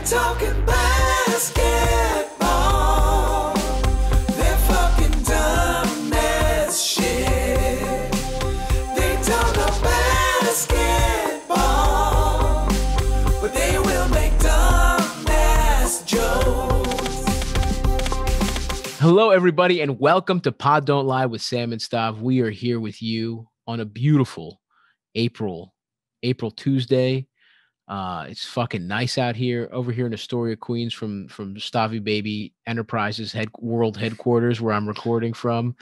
talking basketball. They're fucking dumb as shit. They don't know basketball, but they will make dumb ass jokes. Hello, everybody, and welcome to Pod Don't Lie with Sam and Stav. We are here with you on a beautiful April Tuesday. It's fucking nice out here, over here in Astoria, Queens, from Stavy Baby Enterprises world headquarters, where I'm recording from.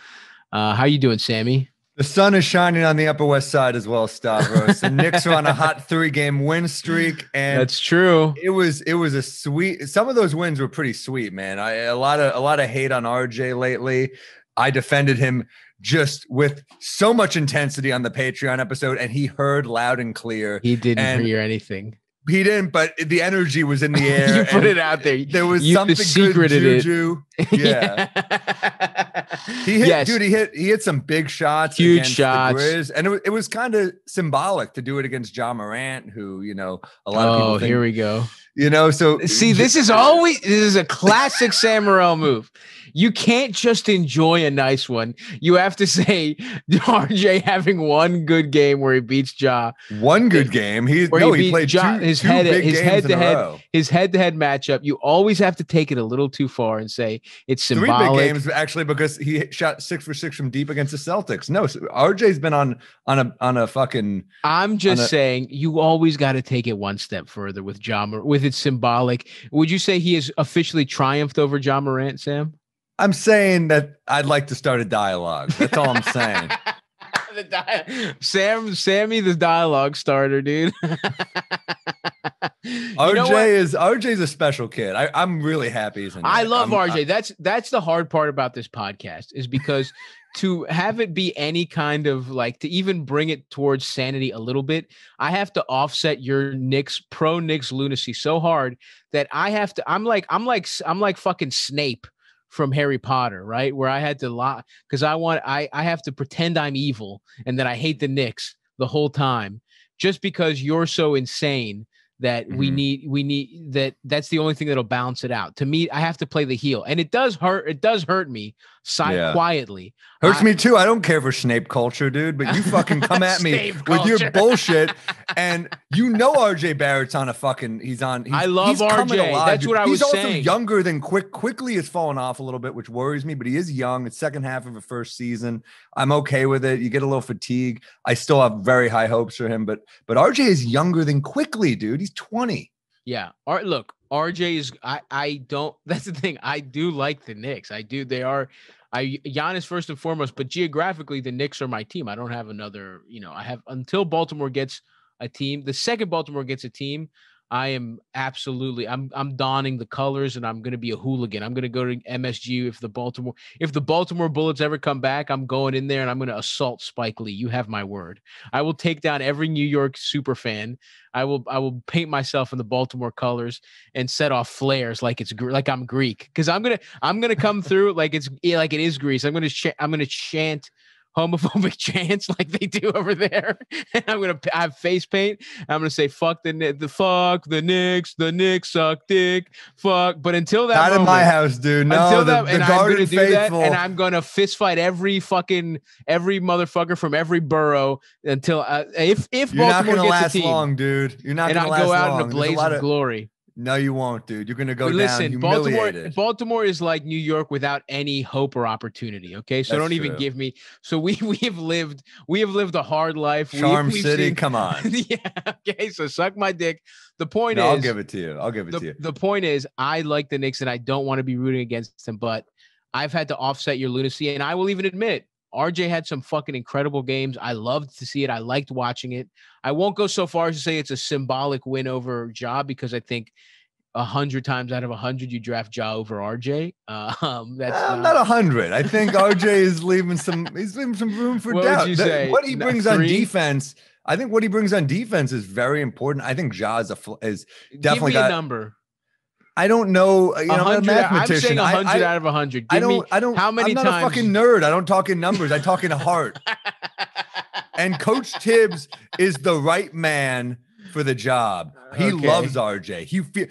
How you doing, Sammy? The sun is shining on the Upper West Side as well, Stavros. The Knicks are on a hot 3-game win streak, and that's true. It was a sweet. Some of those wins were pretty sweet, man. A lot of hate on RJ lately. I defended him just with so much intensity on the Patreon episode, and he heard loud and clear. He didn't hear anything. He didn't, but the energy was in the air. You put it out there. There was something good juju. Yeah. He hit some big shots. Huge shots. The Grizz, and it was kind of symbolic to do it against John Morant, who, a lot of people think, here we go. So see, this is a classic Sam Morril move. You can't just enjoy a nice one. You have to say RJ having one good game where he beats Ja. One good game. He played Ja, his head-to-head matchup. You always have to take it a little too far and say it's symbolic. 3 big games, actually, because he shot 6 for 6 from deep against the Celtics. No, RJ's been on a fucking. I'm just saying you always got to take it one step further with Ja, with its symbolic. Would you say he has officially triumphed over Ja Morant, Sam? I'm saying that I'd like to start a dialogue. That's all I'm saying. Sammy, the dialogue starter, dude. RJ's a special kid. I'm really happy he's in there. I love RJ. That's the hard part about this podcast, is because to have it be any kind of to even bring it towards sanity a little bit, I have to offset your pro Knicks lunacy so hard that I'm like fucking Snape from Harry Potter, right? Where I had to lie because I have to pretend I'm evil and that I hate the Knicks the whole time, just because you're so insane that we need that's the only thing that'll balance it out. To me, I have to play the heel, and it does hurt me quietly. Hurts me too. I don't care for Snape culture, dude, but you fucking come at me with your bullshit. And RJ Barrett's on a fucking. I love RJ. That's dude. what I was saying. He's also younger than Quickly has fallen off a little bit, which worries me. But he is young. It's second half of a first season. I'm okay with it. You get a little fatigue. I still have very high hopes for him. But RJ is younger than Quickly, dude. He's 20. Yeah. Look, RJ is. I don't. That's the thing. I do like the Knicks. I do. They are. Giannis first and foremost, but geographically, the Knicks are my team. I don't have another. I have until Baltimore gets a team. The second Baltimore gets a team, I am absolutely. I'm donning the colors, and I'm going to be a hooligan. I'm going to go to MSG if the Baltimore Bullets ever come back. I'm going in there and I'm going to assault Spike Lee. You have my word. I will take down every New York super fan. I will paint myself in the Baltimore colors and set off flares like I'm Greek, because I'm gonna come through like it is Greece. I'm gonna chant homophobic chants like they do over there, and I'm gonna have face paint. I'm gonna say fuck the Knicks, the Knicks suck dick, fuck. But until that, not in my house, dude. No, until that, the and I'm gonna do that, faithful. and I'm gonna fist fight every motherfucker from every borough until if you're Baltimore not gonna gets last a team, long, dude. You're not gonna last go out long. in a blaze of glory. No, you won't, dude. You're gonna go Listen, down humiliated. Baltimore is like New York without any hope or opportunity. Okay, so don't even give me. So we have lived a hard life. Charm City, come on. Yeah. Okay, so suck my dick. The point is, I'll give it to you. The point is, I like the Knicks and I don't want to be rooting against them, but I've had to offset your lunacy, and I will even admit, RJ had some fucking incredible games. I loved to see it. I liked watching it. I won't go so far as to say it's a symbolic win over Ja, because I think 100 times out of 100 you draft Ja over RJ. That's not 100. I think RJ is leaving some room for what doubt. Would you say? What he brings on defense, I think what he brings on defense is very important. I think Ja is definitely got a number. I don't know. I'm a mathematician. I'm saying 100 out of 100. I don't. How many I'm not times? a fucking nerd. I don't talk in numbers. I talk in heart. And Coach Tibbs is the right man for the job. He loves RJ.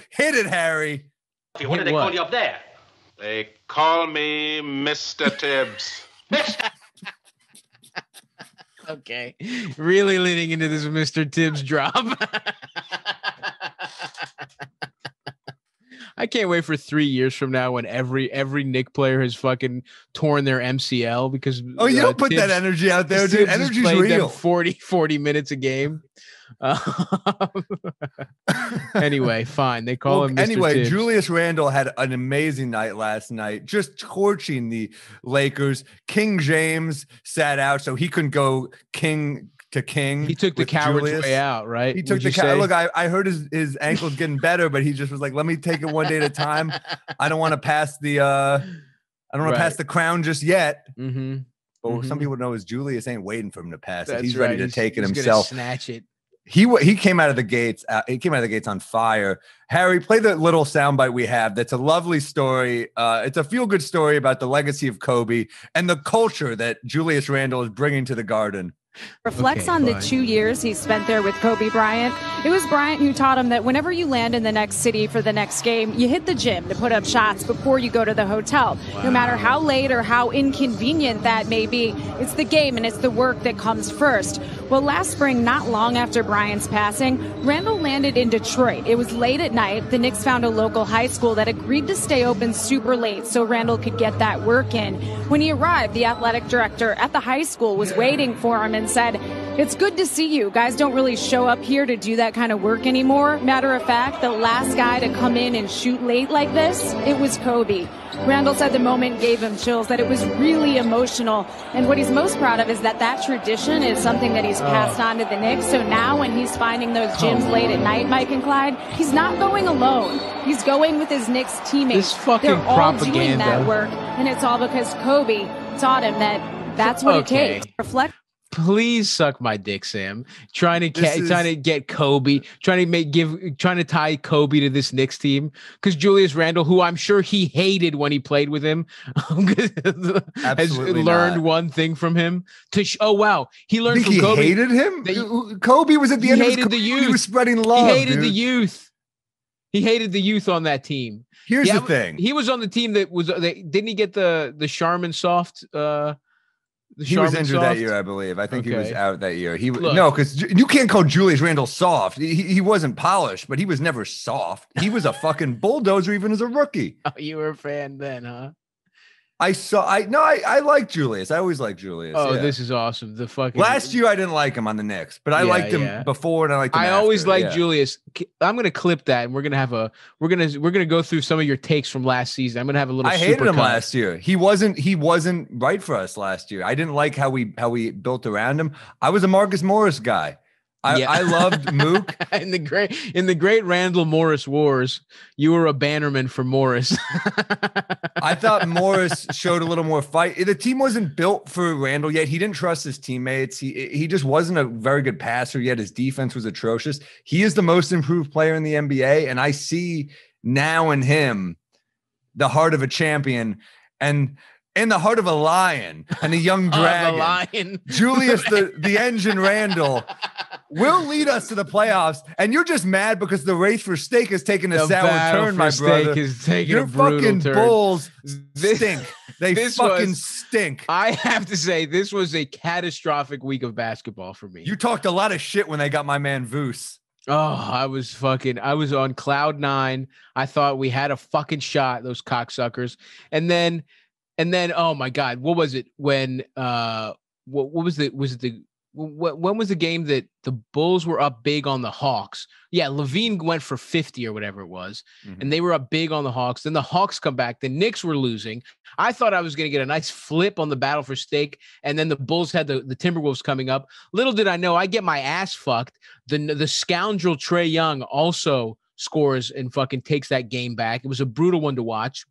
Hit it, Harry. What do they call you up there? They call me Mr. Tibbs. Okay. Really leaning into this Mr. Tibbs drop. I can't wait for 3 years from now when every Knick player has fucking torn their MCL because you don't put that energy out there, dude. Energy's real. 40 minutes a game. Anyway, fine. They call him Mr. Anyway, Tibbs. Julius Randle had an amazing night last night, just torching the Lakers. King James sat out, so he couldn't go king to king. He took the coward's way out, right? He took look, I heard his ankle's getting better, but he just was like, let me take it one day at a time. I don't want to pass the pass the crown just yet. Mm-hmm. But some people know is Julius ain't waiting for him to pass it. He's right. ready to take it he's himself. Snatch it. He came out of the gates. He came out of the gates on fire. Harry, play the little soundbite we have. That's a lovely story. It's a feel-good story about the legacy of Kobe and the culture that Julius Randle is bringing to the Garden. Reflects on the 2 years he spent there with Kobe Bryant. It was Bryant who taught him that whenever you land in the next city for the next game, you hit the gym to put up shots before you go to the hotel. Wow. No matter how late or how inconvenient that may be, it's the game and it's the work that comes first. Well, last spring, not long after Bryant's passing, Randle landed in Detroit. It was late at night. The Knicks found a local high school that agreed to stay open super late so Randle could get that work in. When he arrived, the athletic director at the high school was waiting for him and said, "It's good to see you. Guys don't really show up here to do that kind of work anymore. Matter of fact, the last guy to come in and shoot late like this, it was Kobe." Randle said the moment gave him chills, that it was really emotional. And what he's most proud of is that tradition is something that he's passed on to the Knicks. So now when he's finding those gyms late at night, Mike and Clyde, he's not going alone. He's going with his Knicks teammates. They're all doing that work. And it's all because Kobe taught him that's what it takes. Reflect. Please suck my dick, Sam. Trying to get Kobe, trying to tie Kobe to this Knicks team because Julius Randle, who I'm sure he hated when he played with him, has learned one thing from him. He learned from Kobe. He hated him. Kobe was at the end of his career. He was spreading love. He hated the youth. He hated the youth on that team. Here's the thing. He was on the team that was. Didn't he get the Charmin Soft? He was injured that year, I believe. I think he was out that year. Because you can't call Julius Randle soft. He wasn't polished, but he was never soft. He was a fucking bulldozer even as a rookie. Oh, you were a fan then, huh? I like Julius. I always liked Julius. Oh, yeah. This is awesome. Last year I didn't like him on the Knicks, but I liked him before and I liked him after. Always liked Julius. I'm gonna clip that and we're gonna go through some of your takes from last season. I'm gonna have a little. I hated him last year. He wasn't right for us last year. I didn't like how we built around him. I was a Marcus Morris guy. I loved Mook. in the great Randall Morris wars, you were a bannerman for Morris. I thought Morris showed a little more fight. The team wasn't built for Randall yet. He didn't trust his teammates. He just wasn't a very good passer yet. His defense was atrocious. He is the most improved player in the NBA, and I see now in him the heart of a champion and in the heart of a lion and a young dragon. Lion. Julius, the engine Randle, will lead us to the playoffs. And you're just mad because the race for steak has taken a sour turn, my brother. Your fucking Bulls stink. They fucking stink. I have to say, this was a catastrophic week of basketball for me. You talked a lot of shit when they got my man Voos. Oh, I was on cloud nine. I thought we had a fucking shot, those cocksuckers. And then, oh my God, what was it when, when was the game that the Bulls were up big on the Hawks? Yeah, Levine went for 50 or whatever it was, and they were up big on the Hawks. Then the Hawks come back. The Knicks were losing. I thought I was going to get a nice flip on the battle for steak, and then the Bulls had the Timberwolves coming up. Little did I know, I get my ass fucked. The scoundrel Trae Young also scores and fucking takes that game back. It was a brutal one to watch.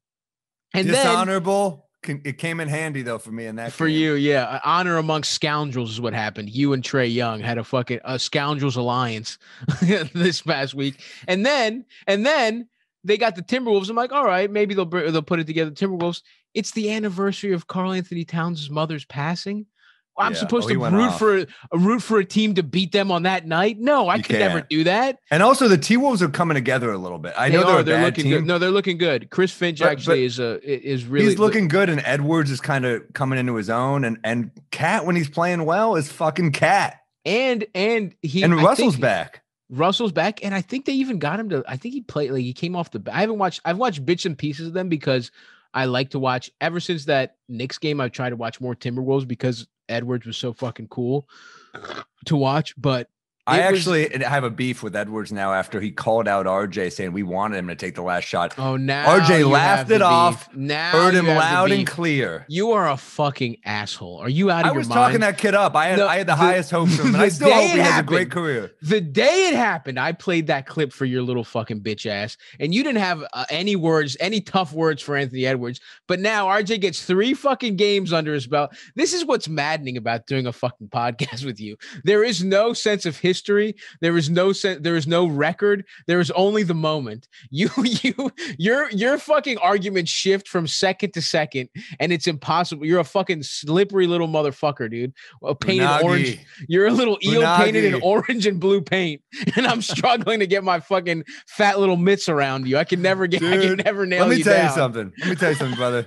And dishonorable. It came in handy though for me in that. For game. you, yeah. Honor amongst scoundrels is what happened. You and Trae Young had a fucking scoundrels alliance this past week, and then they got the Timberwolves. I'm like, all right, maybe they'll put it together. Timberwolves. It's the anniversary of Karl Anthony Towns' mother's passing. I'm supposed to root for a team to beat them on that night. No, I could never do that. And also the T-Wolves are coming together a little bit. I know they're looking team. good. No, they're looking good. Chris Finch is really he's looking good, and Edwards is kind of coming into his own. And Cat, when he's playing well, is fucking Cat. And Russell's back. Russell's back, and I think they even got him to. I think he played he came off the. I've watched bits and pieces of them because I like to watch. Ever since that Knicks game, I've tried to watch more Timberwolves because Edwards was so fucking cool to watch. But I have a beef with Edwards now after he called out RJ saying we wanted him to take the last shot. Oh, now RJ laughed it off. Now heard him loud and clear. You are a fucking asshole. Are you out of your mind? I was talking that kid up. I had the highest hopes for him, and I still hope he has a great career. The day it happened, I played that clip for your little fucking bitch ass, and you didn't have any tough words for Anthony Edwards. But now RJ gets 3 fucking games under his belt. This is what's maddening about doing a fucking podcast with you. There is no sense of history. There is no record. There is only the moment. Your fucking arguments shift from second to second, and it's impossible. You're a fucking slippery little motherfucker, dude. Painted orange. You're a little eel painted in orange and blue paint, and I'm struggling to get my fucking fat little mitts around you. I can never nail you down. Let me tell you something, brother.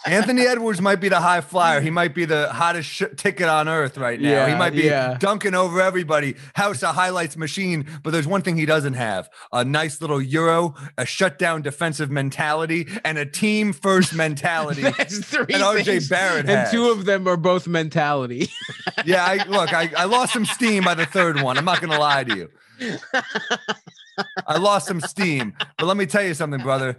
Anthony Edwards might be the high flyer. He might be the hottest ticket on earth right now. Yeah, he might be dunking over everybody. House of highlights machine. But there's one thing he doesn't have: a nice little Euro, a shutdown defensive mentality, and a team first mentality. That's 3 and RJ Barrett has. And 2 of them are both mentality. Yeah, I lost some steam by the 3rd one. I'm not gonna lie to you. I lost some steam. But let me tell you something, brother.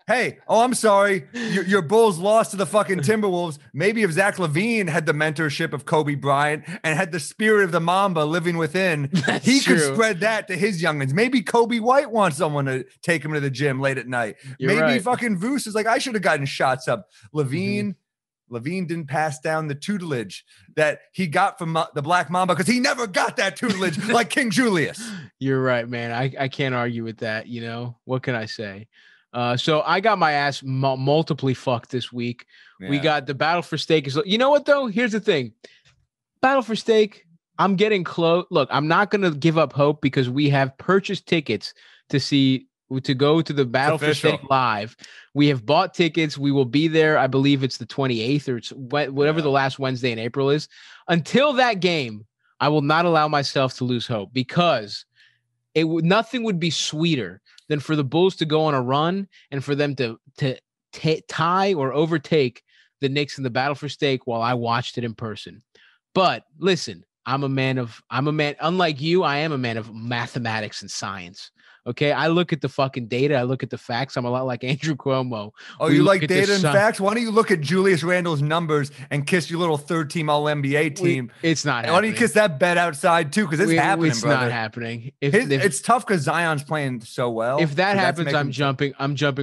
Hey, I'm sorry. Your Bulls lost to the fucking Timberwolves. Maybe if Zach LaVine had the mentorship of Kobe Bryant and had the spirit of the Mamba living within, he could spread that to his youngins. Maybe Kobe White wants someone to take him to the gym late at night. Maybe fucking Voos is like, I should have gotten shots up. LaVine didn't pass down the tutelage that he got from the Black Mamba because he never got that tutelage like King Julius. You're right, man. I can't argue with that. You know, what can I say? So I got my ass multiply fucked this week. Yeah. We got the Battle for Steak. You know what, though? Here's the thing. Battle for Steak, I'm getting close. Look, I'm not going to give up hope because we have purchased tickets to go to the Battle for Steak live. We have bought tickets. We will be there. I believe it's the 28th or it's whatever the last Wednesday in April is. Until that game, I will not allow myself to lose hope because nothing would be sweeter than for the Bulls to go on a run and for them to tie or overtake the Knicks in the Battle for Steak while I watched it in person. But listen, unlike you, I am a man of mathematics and science. Okay, I look at the fucking data. I look at the facts. I'm a lot like Andrew Cuomo. Oh, you like data and facts? Why don't you look at Julius Randle's numbers and kiss your little 3rd-team All-NBA team? It's not happening. Why don't you kiss that bet outside, too? Because it's happening, It's brother. not happening. It's tough because Zion's playing so well. If that happens, I'm jumping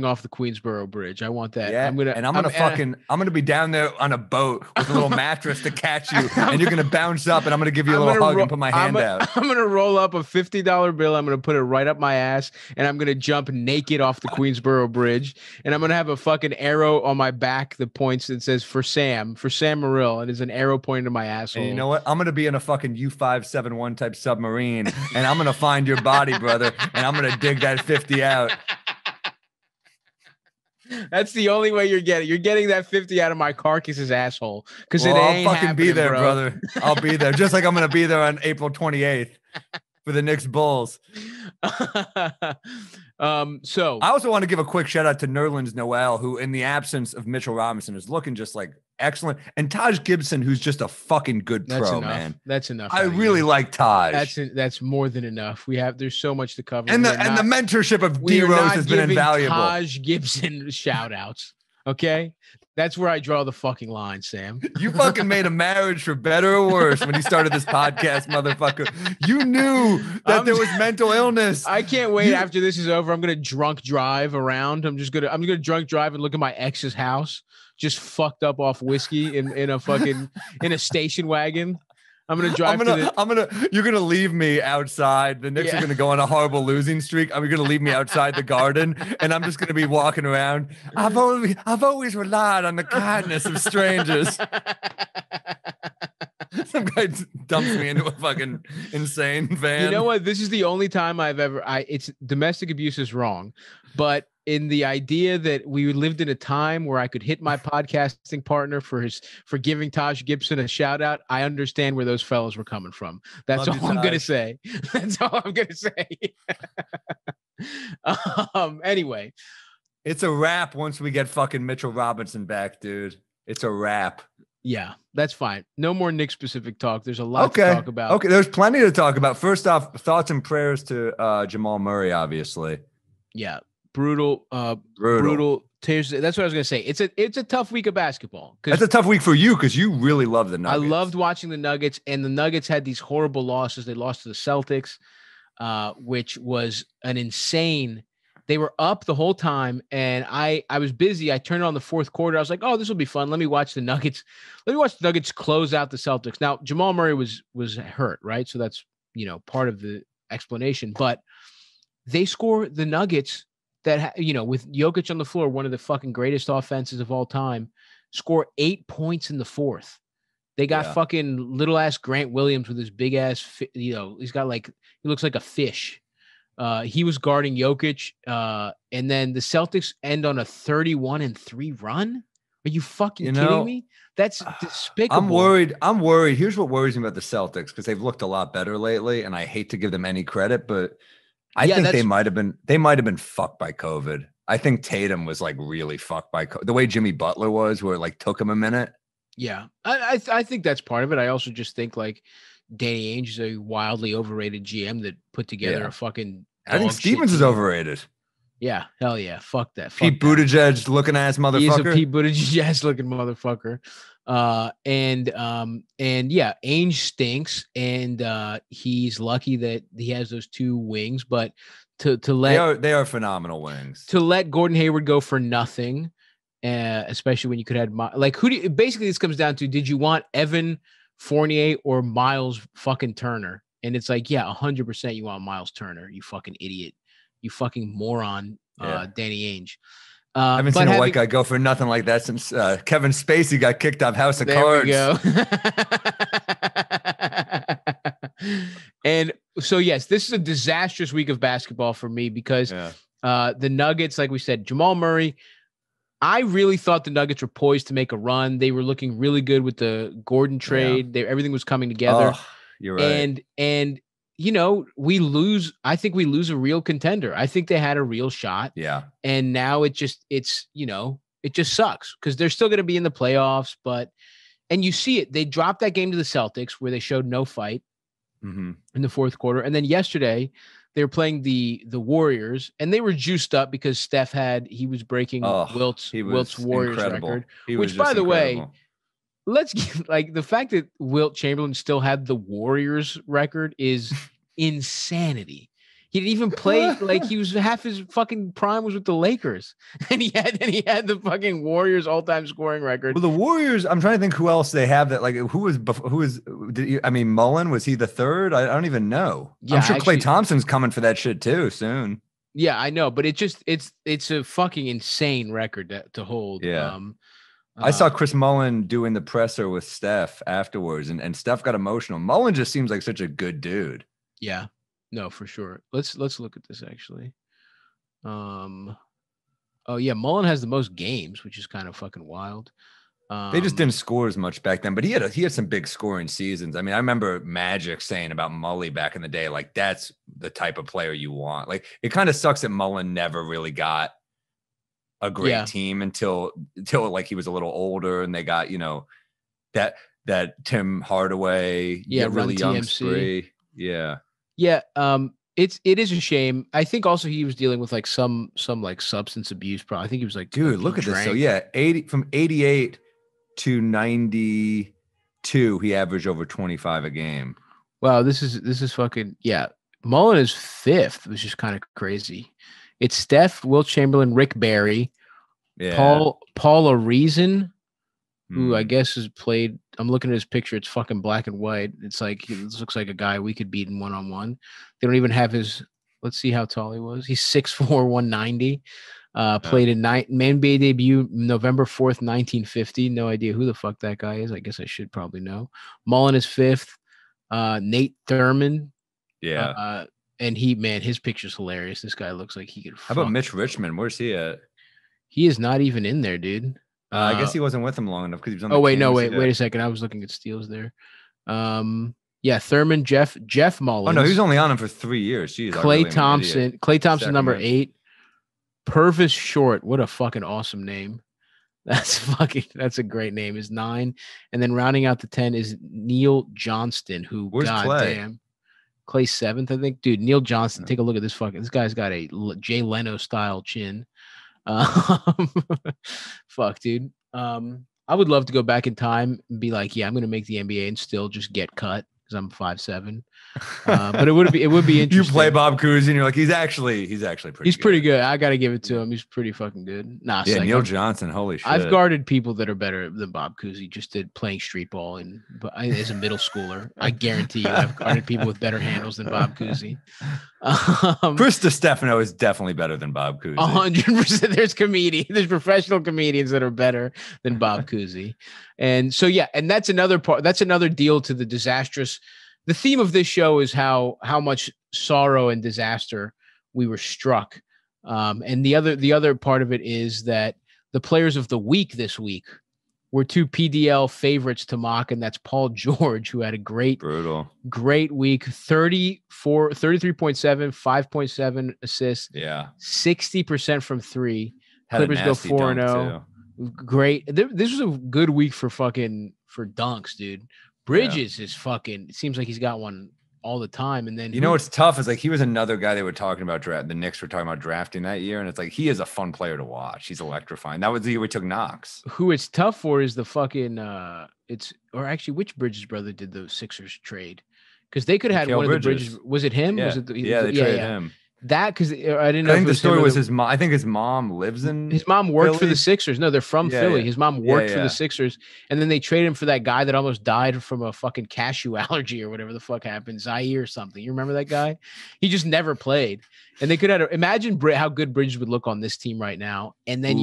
off the Queensboro Bridge. I want that. Yeah, I'm gonna be down there on a boat with a little mattress to catch you, and you're gonna bounce up, and I'm gonna give you a little hug and put my hand out. I'm gonna roll up a $50 bill. I'm gonna put it right up my ass, and I'm gonna jump naked off the Queensboro Bridge, and I'm gonna have a fucking arrow on my back that points that says for Sam Morrill, and there's an arrow pointing to my asshole. And you know what? I'm gonna be in a fucking U-571 type submarine, and I'm gonna find your body, brother, and I'm gonna dig that 50 out. That's the only way you're getting. You're getting that 50 out of my carcass's asshole because it ain't I'll fucking be there, bro. brother. I'll be there, just like I'm gonna be there on April 28th. For the Knicks Bulls. So I also want to give a quick shout out to Nerlens Noel, who in the absence of Mitchell Robinson is looking just like excellent. And Taj Gibson, who's just a fucking good pro, man. That's enough. I really like Taj. That's more than enough. There's so much to cover. And the mentorship of D Rose has been invaluable. Taj Gibson shout outs. Okay. That's where I draw the fucking line, Sam. You fucking made a marriage for better or worse when you started this podcast, motherfucker. You knew that there was mental illness. I can't wait after this is over. I'm gonna drunk drive around. I'm gonna drunk drive and look at my ex's house, just fucked up off whiskey in a station wagon. I'm gonna drive. You're gonna leave me outside. The Knicks are gonna go on a horrible losing streak. I'm gonna leave me outside the garden, and I'm just gonna be walking around. I've always relied on the kindness of strangers. Some guy dumps me into a fucking insane van. You know what? This is the only time it's domestic abuse is wrong, but in the idea that we lived in a time where I could hit my podcasting partner for giving Taj Gibson a shout out, I understand where those fellas were coming from. That's all I'm going to say. That's all I'm going to say. Anyway. It's a wrap once we get fucking Mitchell Robinson back, dude. It's a wrap. Yeah, that's fine. No more Knicks specific talk. There's a lot to talk about. Okay, there's plenty to talk about. First off, thoughts and prayers to Jamal Murray, obviously. Yeah. Brutal. That's what I was gonna say. It's a tough week of basketball. That's a tough week for you because you really love the Nuggets. I loved watching the Nuggets, and the Nuggets had these horrible losses. They lost to the Celtics, which was an insane. They were up the whole time, and I was busy. I turned on the fourth quarter. I was like, "Oh, this will be fun. Let me watch the Nuggets. Let me watch the Nuggets close out the Celtics." Now Jamal Murray was hurt, right? So that's part of the explanation. But they score the Nuggets. That, with Jokic on the floor, one of the fucking greatest offenses of all time, score 8 points in the fourth. They got fucking little ass Grant Williams with his big ass, he's got he looks like a fish. He was guarding Jokic. And then the Celtics end on a 31-3 run. Are you fucking kidding me? That's despicable. I'm worried. Here's what worries me about the Celtics, because they've looked a lot better lately, and I hate to give them any credit, but I think they might have been fucked by COVID. I think Tatum was really fucked by the way Jimmy Butler was, where it took him a minute. Yeah, I think that's part of it. I also just think Danny Ainge is a wildly overrated GM that put together a fucking. I think Stevens is overrated. Yeah, hell yeah, fuck that. Pete Buttigieg looking ass motherfucker. He's a Pete Buttigieg ass looking motherfucker. And yeah, Ainge stinks, and he's lucky that he has those two wings, but to let they are phenomenal wings. To let Gordon Hayward go for nothing, especially when you could have basically this comes down to, did you want Evan Fournier or Miles fucking Turner? And it's 100% you want Miles Turner, you fucking idiot, you fucking moron, Danny Ainge. I haven't seen a white guy go for nothing like that since Kevin Spacey got kicked off House of Cards. There we go. And so, yes, this is a disastrous week of basketball for me because the Nuggets, like we said, Jamal Murray, I really thought the Nuggets were poised to make a run. They were looking really good with the Gordon trade. Everything was coming together. Oh, you're right. And we lose. I think we lose a real contender. I think they had a real shot. Yeah. And now it just sucks because they're still going to be in the playoffs. And you see it. They dropped that game to the Celtics where they showed no fight in the fourth quarter. And then yesterday they were playing the Warriors, and they were juiced up because Steph he was breaking Wilt's Warriors record. Which, by the way, let's get the fact that Wilt Chamberlain still had the Warriors record is insanity. He didn't even play he was half his fucking prime was with the Lakers, and he had the fucking Warriors all-time scoring record. Well, the Warriors, I'm trying to think who else they have that Mullen, was he the third? I don't even know. Yeah, I'm sure Klay Thompson's coming for that shit too soon. Yeah, I know, but it's a fucking insane record to hold. Yeah. I saw Chris Mullen doing the presser with Steph afterwards, and Steph got emotional. Mullen just seems like such a good dude. Yeah, no, for sure. Let's look at this actually. Oh yeah, Mullen has the most games, which is kind of fucking wild. They just didn't score as much back then, but he had some big scoring seasons. I mean, I remember Magic saying about Mully back in the day, that's the type of player you want. It kind of sucks that Mullen never really got a great team until he was a little older, and they got that Tim Hardaway, really young spree. Yeah. It is a shame. I think also he was dealing with some substance abuse problem. I think he was dude, look at this. So 88 to 92, he averaged over 25 a game. Wow, this is fucking Mullen is fifth, which is kind of crazy. It's Steph, Wilt Chamberlain, Rick Barry, Paul Reason, who I guess has played. I'm looking at his picture. It's fucking black and white. It's this looks like a guy we could beat in one-on-one. They don't even have his. Let's see how tall he was. He's 6'4", 190. Played in NBA debut November 4th, 1950. No idea who the fuck that guy is. I guess I should probably know. Mullen is 5th. Nate Thurman. Yeah. And his picture's hilarious. This guy looks like he could. How about Mitch Richmond? Where's he at? He is not even in there, dude. I guess he wasn't with him long enough because he was on. Wait a second. I was looking at steals there. Thurman, Jeff Mullins. Oh no, he was only on him for 3 years. Jeez, Clay Thompson, Second number man. 8. Purvis Short, what a fucking awesome name. That's a great name. Is 9, and then rounding out the 10 is Neil Johnston, who Where's Clay? Damn, Clay's 7th, I think. Dude, Neil Johnston, take a look at this this guy's got a Jay Leno style chin. Fuck, dude. I would love to go back in time and be like, yeah, I'm gonna make the NBA and still just get cut because I'm 5'7". But it would be interesting. You play Bob Cousy and you're like, he's actually pretty. He's pretty good. I gotta give it to him. He's pretty fucking good. Nah, yeah, Neil Johnson. Holy shit. I've guarded people that are better than Bob Cousy just did playing street ball and as a middle schooler. I guarantee you, I've guarded people with better handles than Bob Cousy. Chris DiStefano is definitely better than Bob Cousy. 100%. There's professional comedians that are better than Bob Cousy. And so, yeah, and that's another part. That's another deal to the disastrous. The theme of this show is how much sorrow and disaster we were struck. And the other part of it is that the players of the week this week were 2 PDL favorites to mock, and that's Paul George, who had a great week, 33.7, 5.7 assists, 60% from 3. Clippers go 4-0. Great. This was a good week for dunks, dude. Bridges is fucking. It seems like he's got one all the time. And then what's tough is like he was another guy they were talking about the Knicks were talking about drafting that year, and it's like he is a fun player to watch. He's electrifying. That was the year we took Knox. Who it's tough for is the fucking which Bridges brother did the Sixers trade? Because they could have had one of the Bridges. Was it him? Yeah, was it they traded him. That because I didn't know. I think the story was his mom. I think his mom lives in. His mom worked Philly? for the Sixers. No, they're from Philly. His mom worked for the Sixers, and then they traded him for that guy that almost died from a fucking cashew allergy or whatever the fuck happened, Zaire or something. You remember that guy? He just never played, and they could have imagine how good Bridges would look on this team right now. And then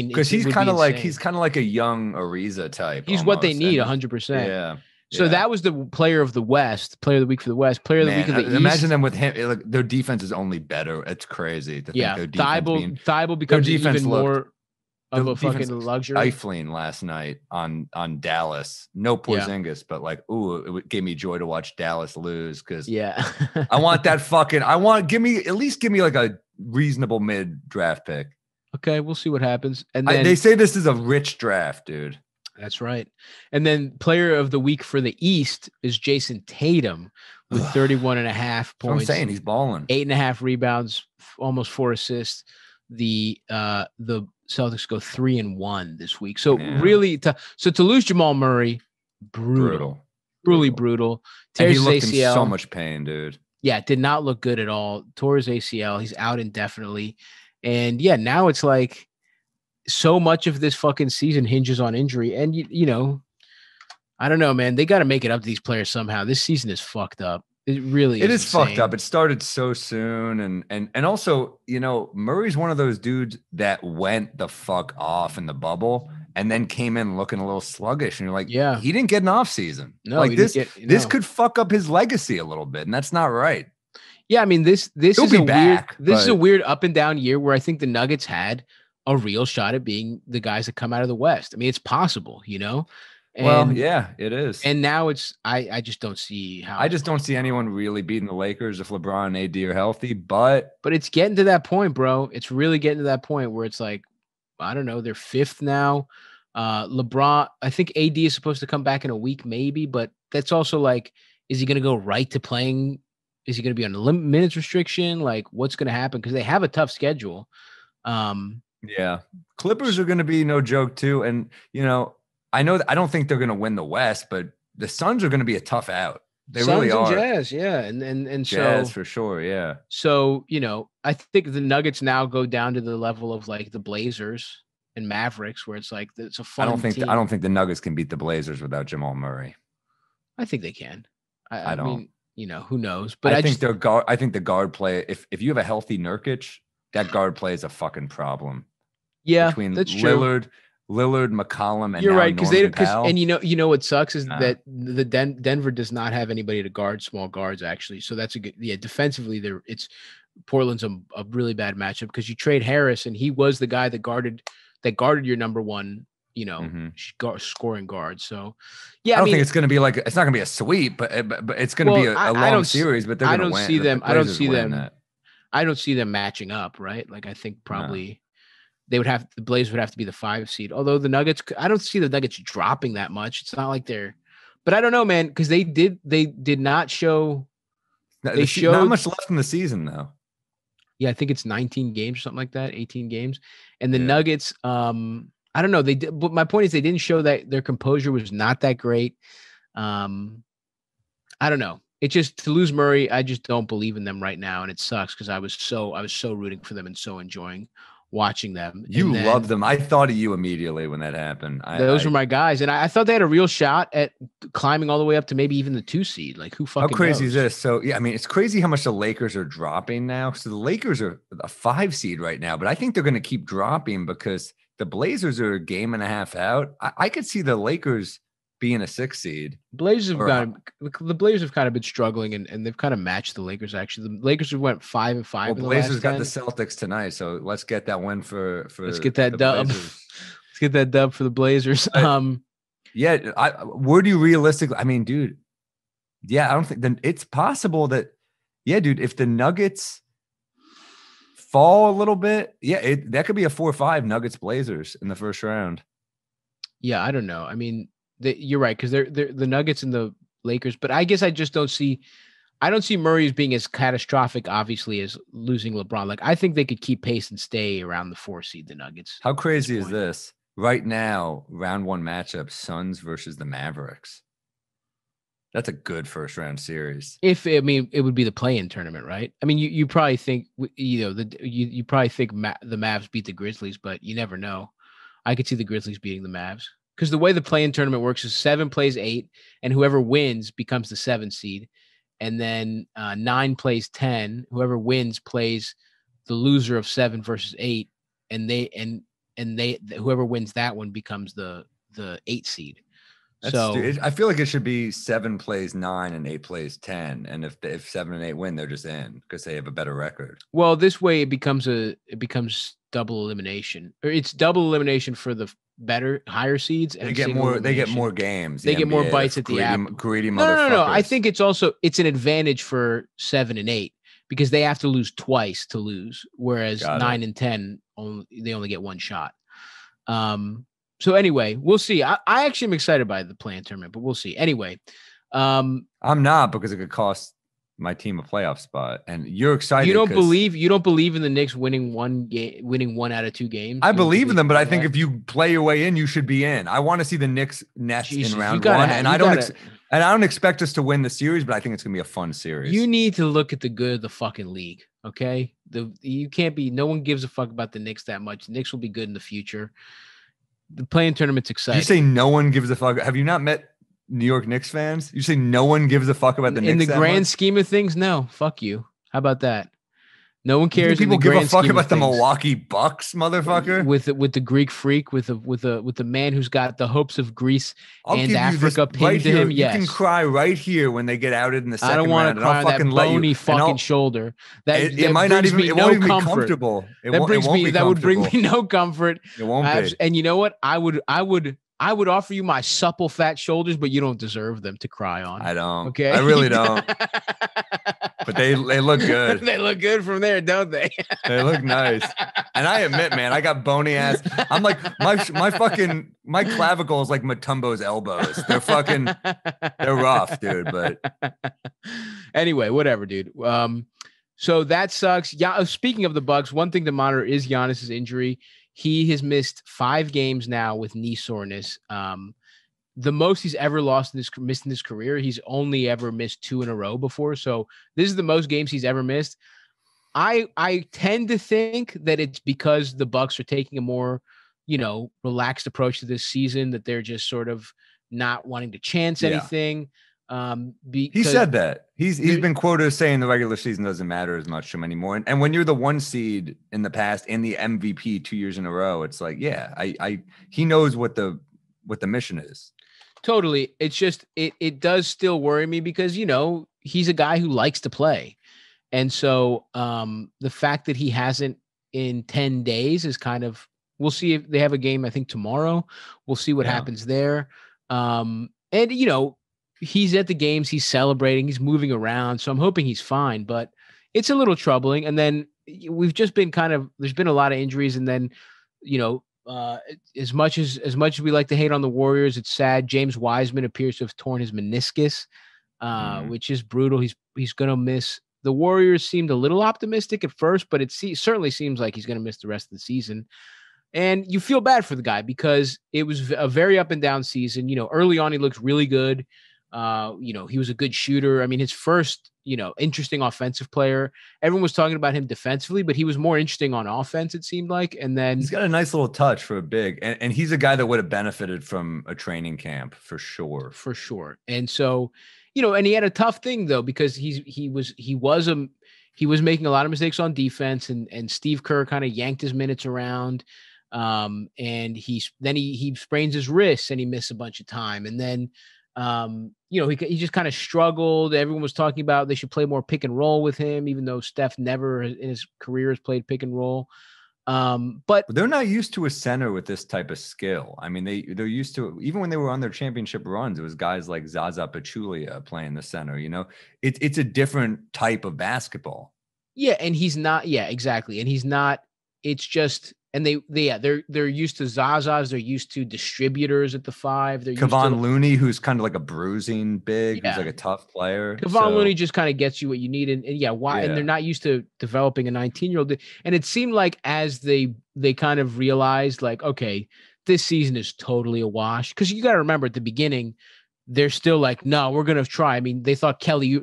because he's kind of like a young Ariza type. He's what they need, 100%. Yeah. So that was the player of the West, player of the week for the West, player of the week of the East. Imagine them with him. Like, their defense is only better. It's crazy. Thibault becomes even more of a fucking luxury. Stifling last night on Dallas. No Porzingis, but like, it gave me joy to watch Dallas lose because I want that fucking. Give me like a reasonable mid draft pick. Okay, we'll see what happens. And then they say this is a rich draft, dude. That's right. And then player of the week for the East is Jason Tatum with 31.5 points. I'm saying he's balling. 8.5 rebounds, almost 4 assists. The Celtics go 3-1 this week. So really, to lose Jamal Murray, brutally brutal. Tears his ACL. In so much pain, dude. Yeah, did not look good at all. Tore his ACL. He's out indefinitely. And now it's like, so much of this fucking season hinges on injury. And, I don't know, man. They got to make it up to these players somehow. This season is fucked up. It really is. It is fucked up. It started so soon. And also, Murray's one of those dudes that went the fuck off in the bubble and then came in looking a little sluggish. And you're like, he didn't get an off season. No, like this could fuck up his legacy a little bit. And that's not right. Yeah. I mean, this is a weird up and down year where I think the Nuggets had a real shot at being the guys that come out of the West. I mean, it's possible, And, it is. And now I just don't see how. I just don't see anyone really beating the Lakers if LeBron and AD are healthy, but it's getting to that point, bro. It's really getting to that point where it's like, I don't know, they're 5th now. LeBron, I think AD is supposed to come back in a week, maybe, but that's also like, is he going to go right to playing? Is he going to be on a minutes restriction? Like, what's going to happen? Because they have a tough schedule. Yeah, Clippers are going to be no joke too, and I don't think they're going to win the West, but the Suns are going to be a tough out. They really are. Jazz, yeah, and Jazz for sure, yeah. So I think the Nuggets now go down to the level of like the Blazers and Mavericks, where it's like it's a fun. I don't think the Nuggets can beat the Blazers without Jamal Murray. I think they can. I don't. mean, who knows? But I think the guard play. If you have a healthy Nurkic, that guard play is a fucking problem. Yeah, Between that's true. Lillard, McCollum, and You're now right, Norman Powell. and you know what sucks is that the Denver does not have anybody to guard small guards actually. So that's a good defensively it's Portland's a really bad matchup because you trade Harris and he was the guy that guarded your number one, scoring guard. So yeah, I don't think it's going to be it's not going to be a sweep, but it's going to be a long series. But they're going to win. I don't see them matching up, right? Like I think probably. The Blazers would have to be the 5 seed. Although the Nuggets, I don't see the Nuggets dropping that much. It's not like but I don't know, man, because they did not show. They showed not much left in the season, though. Yeah, I think it's 19 games or something like that, 18 games. And the Nuggets, I don't know. They did, but my point is they didn't show that their composure was not that great. I don't know. It's just to lose Murray, I just don't believe in them right now, and it sucks because I was so rooting for them and so enjoying watching them. You love them. I thought of you immediately when that happened. Those were my guys. And I thought they had a real shot at climbing all the way up to maybe even the 2 seed. Like who fucking How crazy knows? is this? So, yeah, I mean, it's crazy how much the Lakers are dropping now. So the Lakers are a 5 seed right now, but I think they're going to keep dropping because the Blazers are a game and a half out. I could see the Lakers being a 6 seed. The Blazers have kind of been struggling and they've kind of matched the Lakers. Actually, the Lakers have went 5-5. Well, the Blazers got the Celtics tonight, so let's get that win for. Let's get that dub. Let's get that dub for the Blazers. Where do you realistically? I mean, dude. Yeah, I don't think then it's possible that. Yeah, dude. If the Nuggets fall a little bit, that could be a 4-5 Nuggets Blazers in the first round. Yeah, I don't know. I mean. You're right because they're the Nuggets and the Lakers, but I guess I just don't see Murray as being as catastrophic, obviously, as losing LeBron. Like I think they could keep pace and stay around the 4 seed. The Nuggets. How crazy is this? Right now, round 1 matchup: Suns versus the Mavericks. That's a good first round series. It would be the play-in tournament, right? I mean, you probably think you probably think the Mavs beat the Grizzlies, but you never know. I could see the Grizzlies beating the Mavs. Because the way the play-in tournament works is 7 plays 8, and whoever wins becomes the 7 seed. And then 9 plays 10. Whoever wins plays the loser of 7 versus 8, and whoever wins that one becomes the 8 seed. I feel like it should be 7 plays 9 and 8 plays 10. And if 7 and 8 win, they're just in because they have a better record. Well, this way it becomes double elimination, or it's double elimination for the higher seeds, and they get more games. They get more bites at the apple. Greedy motherfuckers. No. I think it's an advantage for 7 and 8 because they have to lose twice to lose, whereas 9 and 10 they only get 1 shot. So anyway, we'll see. I actually am excited by the play-in tournament, but we'll see. Anyway, I'm not because it could cost my team a playoff spot, and you're excited. You don't believe in the Knicks winning 1 out of 2 games. I believe in them, but I think if you play your way in, you should be in. I want to see the Knicks nest in round 1, and I don't expect us to win the series, but I think it's gonna be a fun series. You need to look at the good of the fucking league, okay? You can't be. No one gives a fuck about the Knicks that much. The Knicks will be good in the future. The play-in tournament's exciting. You say no one gives a fuck. Have you not met New York Knicks fans? You say no one gives a fuck about the Knicks. In the grand scheme of things, no. Fuck you. How about that? No one cares. People give a fuck about the Milwaukee Bucks, motherfucker. With the Greek freak, with the man who's got the hopes of Greece and Africa pinned to him. Yes, you can cry right here when they get outed in the second round. I don't want to cry on that bony fucking shoulder. It might not even be comfortable. That would bring me no comfort. It won't be. And you know what? I would offer you my supple fat shoulders, but you don't deserve them to cry on. I don't. Okay, I really don't. But they look good. They look good from there, don't they? They look nice. And I admit, man, I got bony ass. I'm like my clavicle is like Mutombo's elbows. They're rough, dude. But anyway, whatever, dude. So that sucks. Yeah. Speaking of the Bucks, one thing to monitor is Giannis's injury. He has missed 5 games now with knee soreness. The most he's ever missed in his career. He's only ever missed 2 in a row before. So this is the most games he's ever missed. I tend to think that it's because the Bucks are taking a more, relaxed approach to this season, that they're just sort of not wanting to chance anything. He said that he's been quoted as saying the regular season doesn't matter as much to him anymore. And when you're the 1 seed in the past and the MVP 2 years in a row, it's like, yeah, he knows what the mission is. Totally. It's just, it does still worry me because, he's a guy who likes to play. And so the fact that he hasn't in 10 days is kind of, we'll see if they have a game, I think tomorrow, we'll see what happens there. And, he's at the games, he's celebrating, he's moving around. So I'm hoping he's fine, but it's a little troubling. And then we've just been there's been a lot of injuries. And then, as much as we like to hate on the Warriors, it's sad. James Wiseman appears to have torn his meniscus, which is brutal. He's going to miss. The Warriors seemed a little optimistic at first, but it certainly seems like he's going to miss the rest of the season. And you feel bad for the guy because it was a very up and down season. Early on, he looked really good. He was a good shooter. I mean, his first, interesting offensive player. Everyone was talking about him defensively, but he was more interesting on offense, it seemed like. And then he's got a nice little touch for a big, and he's a guy that would have benefited from a training camp for sure. For sure. And so, and he had a tough thing though, because he was making a lot of mistakes on defense, and Steve Kerr kind of yanked his minutes around. And he sprains his wrist and he missed a bunch of time. And then, he just kind of struggled. Everyone was talking about they should play more pick and roll with him, even though Steph never in his career has played pick and roll. But they're not used to a center with this type of skill. I mean, they're used to, even when they were on their championship runs, it was guys like Zaza Pachulia playing the center. It's a different type of basketball. Yeah, and he's not. Yeah, exactly. And he's not. It's just. And they're used to Zazas. They're used to distributors at the 5. They're Kevon Looney, who's kind of like a bruising big, who's like a tough player. Kevon Looney just kind of gets you what you need. And they're not used to developing a 19-year-old. And it seemed like as they kind of realized, like, okay, this season is totally a wash. Because you got to remember at the beginning, they're still like, no, we're going to try. I mean, they thought Kelly,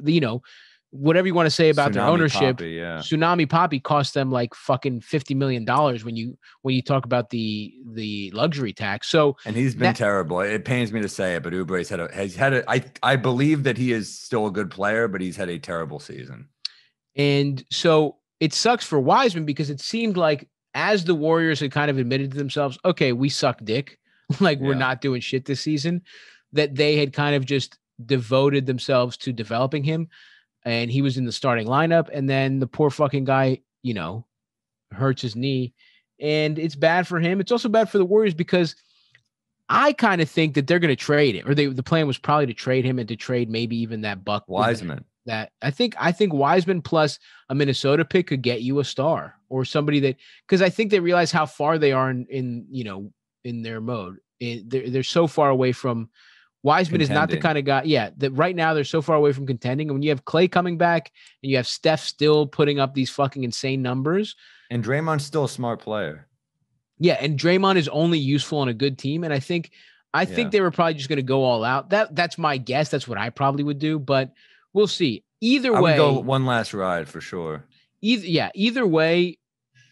whatever you want to say about their ownership, Tsunami Papi cost them like fucking $50 million when you talk about the luxury tax. So, and he's been terrible. It pains me to say it, but Oubre has had a. I believe that he is still a good player, but he's had a terrible season. And so it sucks for Wiseman because it seemed like as the Warriors had kind of admitted to themselves, okay, we suck dick, like we're not doing shit this season, that they had kind of just devoted themselves to developing him. And he was in the starting lineup, and then the poor fucking guy, hurts his knee, and it's bad for him. It's also bad for the Warriors because I kind of think that they're going to trade it, or the plan was probably to trade him and to trade maybe even that Buck Wiseman. That I think Wiseman plus a Minnesota pick could get you a star or somebody that, because I think they realize how far they are in their mode. They're so far away from. Wiseman is not the kind of guy. Yeah, that right now they're so far away from contending. And when you have Clay coming back and you have Steph still putting up these fucking insane numbers, and Draymond's still a smart player. Yeah, and Draymond is only useful on a good team. And I think they were probably just going to go all out. That's my guess. That's what I probably would do. But we'll see. Either way, I would go one last ride for sure. Either way.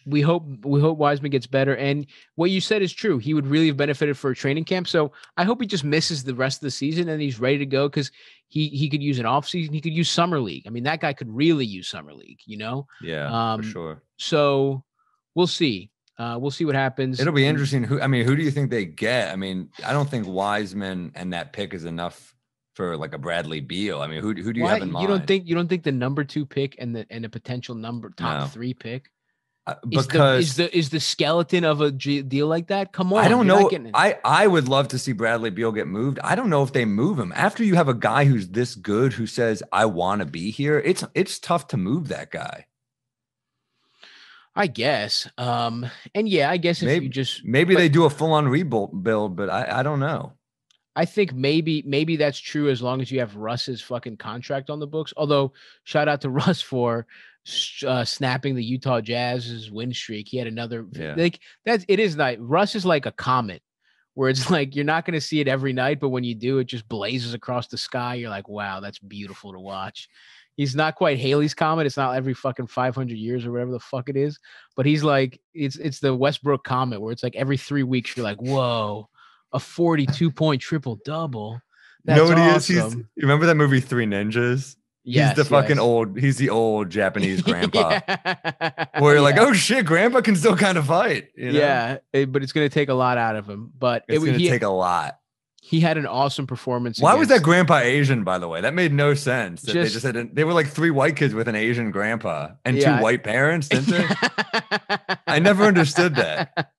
We hope Wiseman gets better. And what you said is true. He would really have benefited for a training camp. So I hope he just misses the rest of the season and he's ready to go because he could use an off season. He could use summer league. I mean, that guy could really use summer league, Yeah, for sure. So we'll see. We'll see what happens. It'll be interesting. Who do you think they get? I mean, I don't think Wiseman and that pick is enough for like a Bradley Beal. I mean, who do you have in mind? You don't think the number 2 pick and a potential top 3 pick? Because is the skeleton of a deal like that? Come on. I don't know. I would love to see Bradley Beal get moved. I don't know if they move him after you have a guy who's this good, who says, I want to be here. It's tough to move that guy. I guess. And yeah, I guess maybe they do a full on rebuild, but I don't know. I think maybe that's true as long as you have Russ's fucking contract on the books. Although shout out to Russ for snapping the Utah Jazz's win streak. He had another it is nice. Russ is like a comet where it's like you're not going to see it every night, but when you do, it just blazes across the sky. You're like, wow, that's beautiful to watch. He's not quite Haley's Comet. It's not every fucking 500 years or whatever the fuck it is, but he's like it's the Westbrook Comet where it's like every 3 weeks you're like, whoa, a 42-point triple double. You know what That's he is? awesome. You remember that movie Three Ninjas? Yes, he's the old Japanese grandpa. Yeah. Where you're like, oh shit, grandpa can still kind of fight. You know? Yeah, but it's going to take a lot out of him. But it's going to take a lot. He had an awesome performance. Why was that grandpa Asian, by the way? That made no sense. They just had they were like 3 white kids with an Asian grandpa and 2 white parents, didn't they? I never understood that.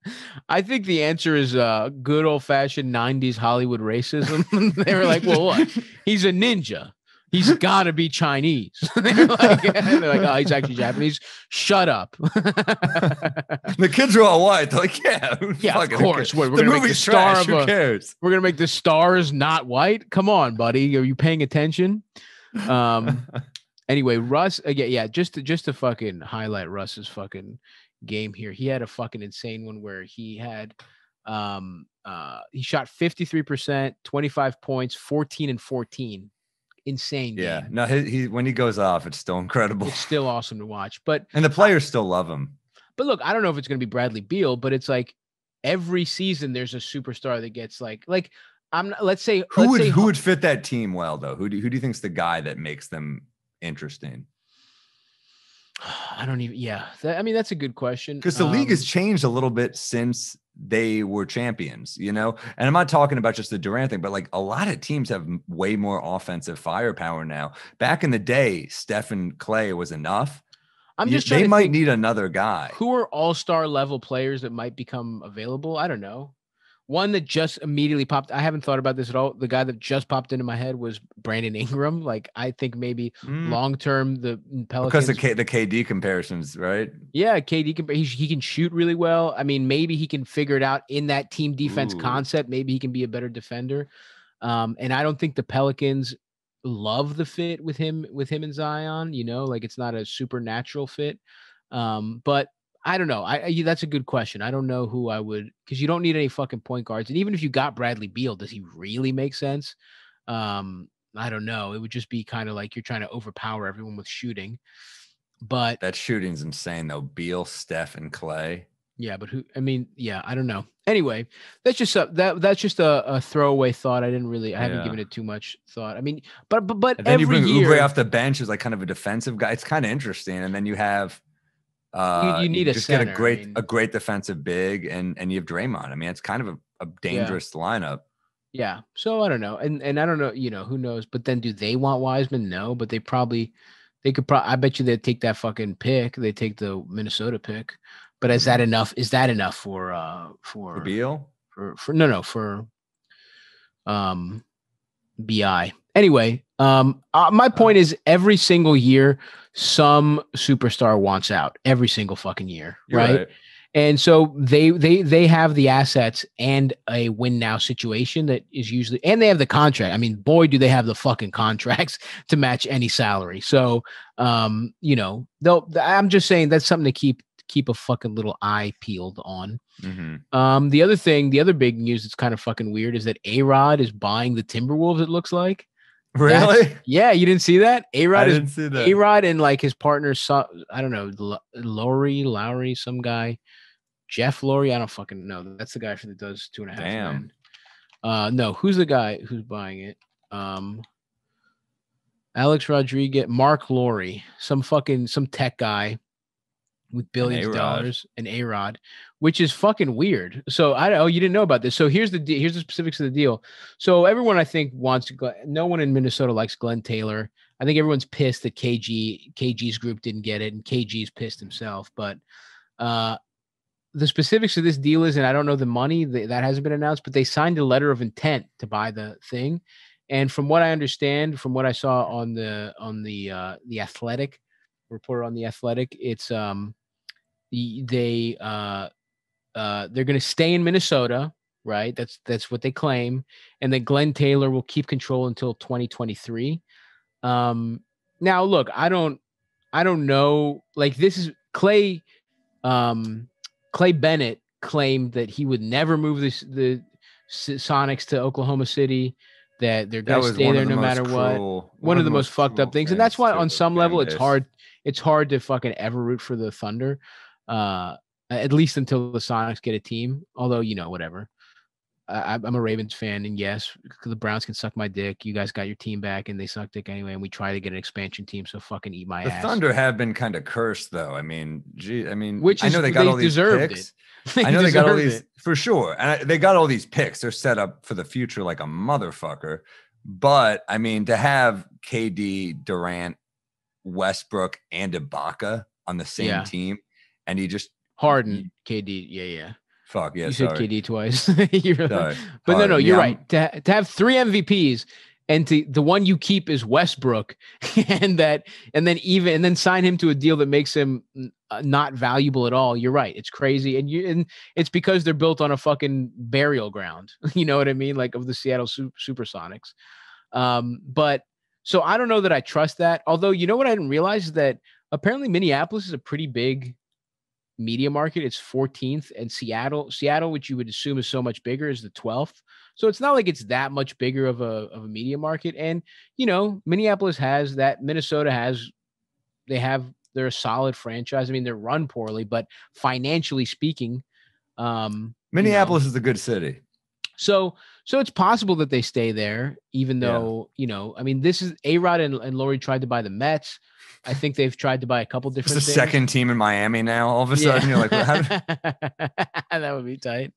I think the answer is good old-fashioned 90s Hollywood racism. They were like, well, what? He's a ninja. He's got to be Chinese. they're like, oh, he's actually Japanese. Shut up. The kids are all white. They're like, yeah, of course. We're going to make the star of Who cares? We're going to make the stars not white. Come on, buddy. Are you paying attention? Anyway, Russ. Again, just to fucking highlight Russ's fucking game here. He had a fucking insane one where he had he shot 53%, 25 points, 14 and 14. Insane game. Yeah, no, he when he goes off, it's still incredible. It's still awesome to watch. And the players still love him. But look, I don't know if it's going to be Bradley Beal, but it's like every season there's a superstar that gets like let's say who would fit that team well though? Who do you think's the guy that makes them interesting? I don't even. Yeah, that's a good question because the league has changed a little bit since they were champions, you know. And I'm not talking about just the Durant thing, but like a lot of teams have way more offensive firepower now. Back in the day, Steph and Clay was enough. They might need another guy. Who are all-star level players that might become available? I don't know. One that just immediately popped. I haven't thought about this at all. The guy that just popped into my head was Brandon Ingram. Like, I think maybe long-term the Pelicans. Because the KD comparisons, right? Yeah, KD, he can shoot really well. I mean, maybe he can figure it out in that team defense concept. Maybe he can be a better defender. And I don't think the Pelicans love the fit with him and Zion, you know, like it's not a supernatural fit. But I don't know. That's a good question. I don't know who I would, because you don't need any fucking point guards. And even if you got Bradley Beal, does he really make sense? I don't know. It would just be kind of like you're trying to overpower everyone with shooting. But that shooting's insane though. Beal, Steph, and Clay. Yeah, but I don't know. Anyway, that's just a throwaway thought. I haven't given it too much thought. I mean, but and then you bring Oubre off the bench as like kind of a defensive guy. It's kind of interesting. And then you have you need a center, get a great defensive big, and you have Draymond. I mean, it's kind of a dangerous lineup. Yeah. So I don't know, and I don't know. You know, who knows? But then, do they want Wiseman? No, but they could. I bet you they'd take that fucking pick. They take the Minnesota pick. But is that enough? Is that enough for Beal? For BI. Anyway, my point is every single year some superstar wants out. Every single fucking year, right? And so they have the assets and a win now situation that is usually, and they have the contract. I mean, boy, do they have the fucking contracts to match any salary. So, you know, I'm just saying that's something to keep a fucking little eye peeled on. Mm-hmm. The other big news that's kind of fucking weird is that A-Rod is buying the Timberwolves, it looks like. Really? Yeah, you didn't see that? didn't see that. A-Rod and like his partner, I don't know, Lowry, some guy. Jeff Lowry, I don't fucking know. That's the guy that does 2.5 Men. No, who's the guy who's buying it? Alex Rodriguez, Mark Lowry, some tech guy with billions of dollars, an A-Rod, which is fucking weird. So you didn't know about this. So here's the specifics of the deal. So everyone I think no one in Minnesota likes Glenn Taylor. I think everyone's pissed that KG's group didn't get it, and KG's pissed himself. But the specifics of this deal is, and I don't know the money that hasn't been announced, but they signed a letter of intent to buy the thing. And from what I understand, from what I saw on the Athletic reporter on the Athletic, it's they're going to stay in Minnesota, right? That's what they claim, and that Glenn Taylor will keep control until 2023. Now, look, I don't know. Like, this is Clay. Clay Bennett claimed that he would never move the Sonics to Oklahoma City, that they're going to stay there no matter what. One of the most fucked up things. And that's why on some level it's hard to fucking ever root for the Thunder, at least until the Sonics get a team. Although, you know, whatever. I'm a Ravens fan, and yes, the Browns can suck my dick. You guys got your team back, and they suck dick anyway. And we try to get an expansion team, so fucking eat my The ass. Thunder have been kind of cursed, though. I mean, which I know they got all these picks. I know they got all these for sure, and they got all these picks. They're set up for the future like a motherfucker. But I mean, to have KD, Durant, Westbrook, and Ibaka on the same team, and he just Harden, KD, yeah. Fuck yeah, you said KD twice. But Harden, no, you're right. To have 3 MVPs and the one you keep is Westbrook, and then sign him to a deal that makes him not valuable at all. You're right. It's crazy, and it's because they're built on a fucking burial ground. You know what I mean? Like of the Seattle Supersonics. But so I don't know that I trust that. Although you know what I didn't realize is that apparently Minneapolis is a pretty big media market. It's 14th, and Seattle, which you would assume is so much bigger, is the 12th. So it's not like it's that much bigger of a media market. And you know, Minneapolis has that. Minnesota has. They're a solid franchise. I mean, they're run poorly, but financially speaking, Minneapolis is a good city. So it's possible that they stay there, even though I mean, this is A-Rod and Lori tried to buy the Mets. I think they've tried to buy a couple different It's the things. second team in Miami now. All of a sudden, you're like, well, that would be tight.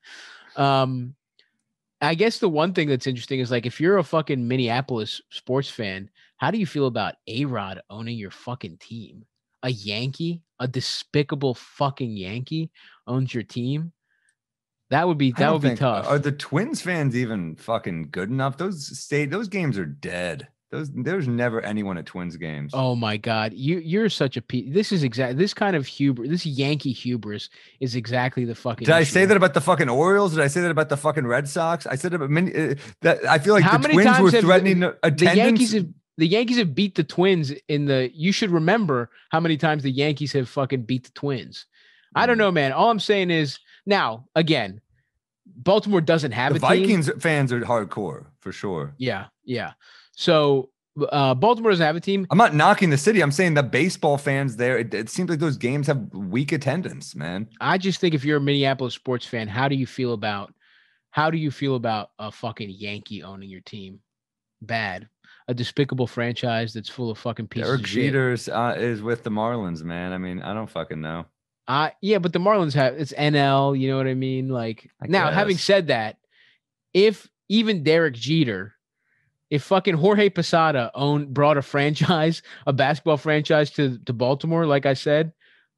I guess the one thing that's interesting is like if you're a fucking Minneapolis sports fan, how do you feel about A-Rod owning your fucking team? A Yankee, a despicable fucking Yankee owns your team. That would be tough. Are the Twins fans even fucking good enough? Those games are dead. There's never anyone at Twins games. Oh my God, you're such a this kind of hubris, this Yankee hubris is exactly the fucking. Did I say that about the fucking Orioles? Did I say that about the fucking Red Sox? I said about that. I feel like the Twins were threatening attendance. The Yankees have beat the Twins you should remember how many times the Yankees have fucking beat the Twins. I don't know, man. All I'm saying is now, again, Baltimore doesn't have the a Vikings team. fans are hardcore for sure. Yeah. So Baltimore doesn't have a team. I'm not knocking the city. I'm saying the baseball fans there. It seems like those games have weak attendance, man. I just think if you're a Minneapolis sports fan, how do you feel about a fucking Yankee owning your team? Bad. A despicable franchise that's full of fucking pieces Derek of shit. Jeter is with the Marlins, man. I mean, I don't fucking know. Yeah, but the Marlins it's NL. You know what I mean? Like having said that, if even Derek Jeter, if fucking Jorge Posada brought a basketball franchise to Baltimore, like I said,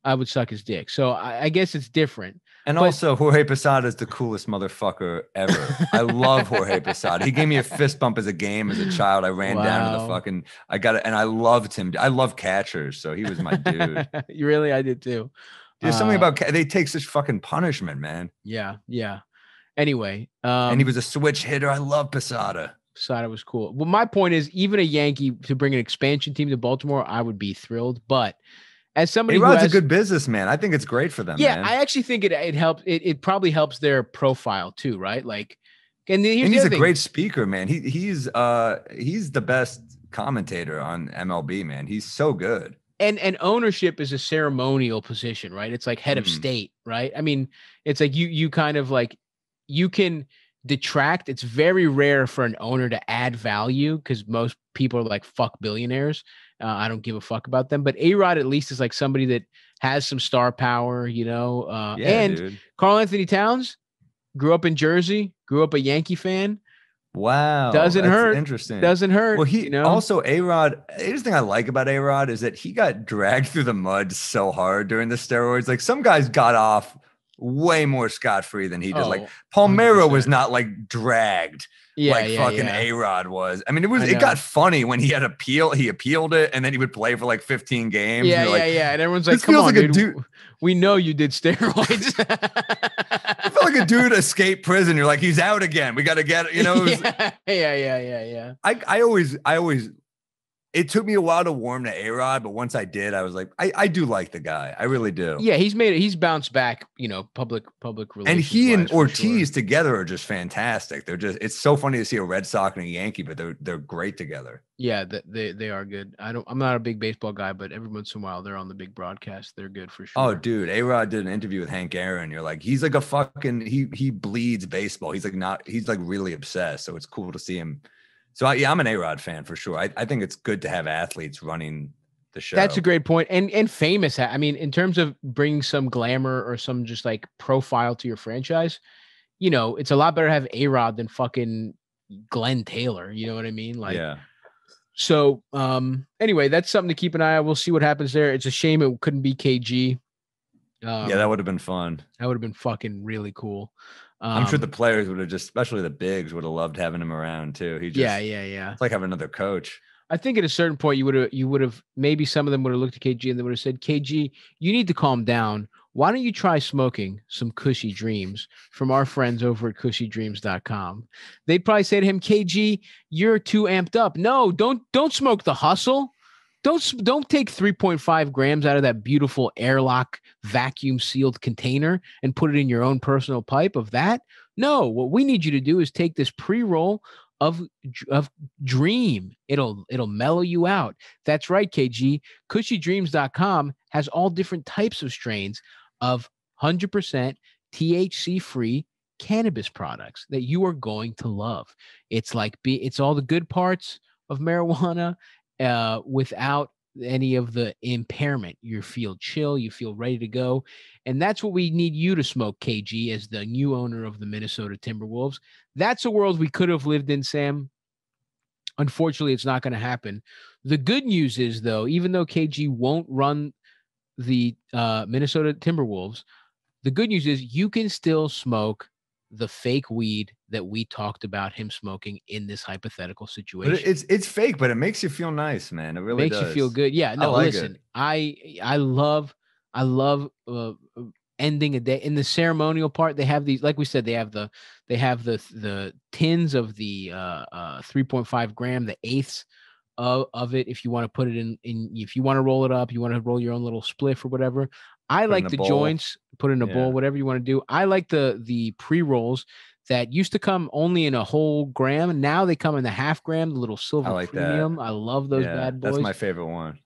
I would suck his dick. So I guess it's different. And also, Jorge Posada is the coolest motherfucker ever. I love Jorge Posada. He gave me a fist bump as a child. I ran down to the fucking. I got it, and I loved him. I love catchers, so he was my dude. You really? I did too. There's something about they take such fucking punishment, man. Yeah. Anyway, and he was a switch hitter. I love Posada. Posada was cool. Well, my point is, even a Yankee to bring an expansion team to Baltimore, I would be thrilled. But as somebody who has a good businessman, I think it's great for them. Yeah, man. I actually think it helps. It probably helps their profile too, right? Like, and he's a great speaker, man. He's the best commentator on MLB, man. He's so good. And ownership is a ceremonial position, right? It's like head of state, right? I mean, it's like you kind of like you can detract. It's very rare for an owner to add value because most people are like, fuck billionaires. I don't give a fuck about them. But A-Rod at least is like somebody that has some star power, you know. And Karl Anthony Towns grew up in Jersey, grew up a Yankee fan. Wow. Doesn't hurt. Interesting. Doesn't hurt. Well, also A-Rod, here's the thing I like about A-Rod is that he got dragged through the mud so hard during the steroids. Like some guys got off way more scot-free than he did. Like Palmeiro 100%. Was not like dragged fucking A-Rod was. I mean, it got funny when he appealed it, and then he would play for like 15 games. Yeah. And everyone's like, come on, dude. We know you did steroids. I feel like a dude escaped prison. You're like, he's out again. We got to get it. You know? Yeah. I always it took me a while to warm to A-Rod, but once I did, I was like, I do like the guy. I really do. Yeah, he's bounced back, public relations. And he and Ortiz together are just fantastic. It's so funny to see a Red Sox and a Yankee, but they're great together. Yeah, they are good. I'm not a big baseball guy, but every once in a while they're on the big broadcast. They're good for sure. Oh, dude, A-Rod did an interview with Hank Aaron. You're like, he's like a fucking he bleeds baseball. He's like really obsessed. So it's cool to see him. So I'm an A-Rod fan for sure. I think it's good to have athletes running the show. That's a great point. And famous. I mean, in terms of bringing some glamour or some just like profile to your franchise, it's a lot better to have A-Rod than fucking Glenn Taylor. You know what I mean? Like, yeah. So anyway, that's something to keep an eye on. We'll see what happens there. It's a shame it couldn't be KG. Yeah, that would have been fun. That would have been fucking really cool. I'm sure the players would have especially the bigs would have loved having him around too. Yeah. It's like having another coach. I think at a certain point you would have maybe some of them would have looked at KG and they would have said, KG, you need to calm down. Why don't you try smoking some Cushy Dreams from our friends over at cushydreams.com? They'd probably say to him, KG, you're too amped up. No, don't smoke the Hustle. Don't take 3.5 grams out of that beautiful airlock vacuum sealed container and put it in your own personal pipe of that. No, what we need you to do is take this pre-roll of Dream. It'll mellow you out. That's right, KG. Cushydreams.com has all different types of strains of 100% THC-free cannabis products that you are going to love. It's all the good parts of marijuana without any of the impairment. You feel chill, you feel ready to go. And that's what we need you to smoke, KG, as the new owner of the Minnesota Timberwolves. That's a world we could have lived in, Sam. Unfortunately, it's not going to happen. The good news is, though, even though KG won't run the Minnesota Timberwolves, the good news is you can still smoke the fake weed that we talked about him smoking in this hypothetical situation. But it's fake, but it makes you feel nice, man. It really makes does. You feel good. Yeah. No, listen, I love ending a day. In the ceremonial part, they have these, like we said, they have the tins of the 3.5 gram, the eighths of it. If you want to put it in, if you want to roll it up, you want to roll your own little spliff or whatever. I like the joints, put in a bowl, whatever you want to do. I like the pre-rolls that used to come only in a whole gram. Now they come in the half gram, the little silver premium. That. I love those bad boys. That's my favorite one.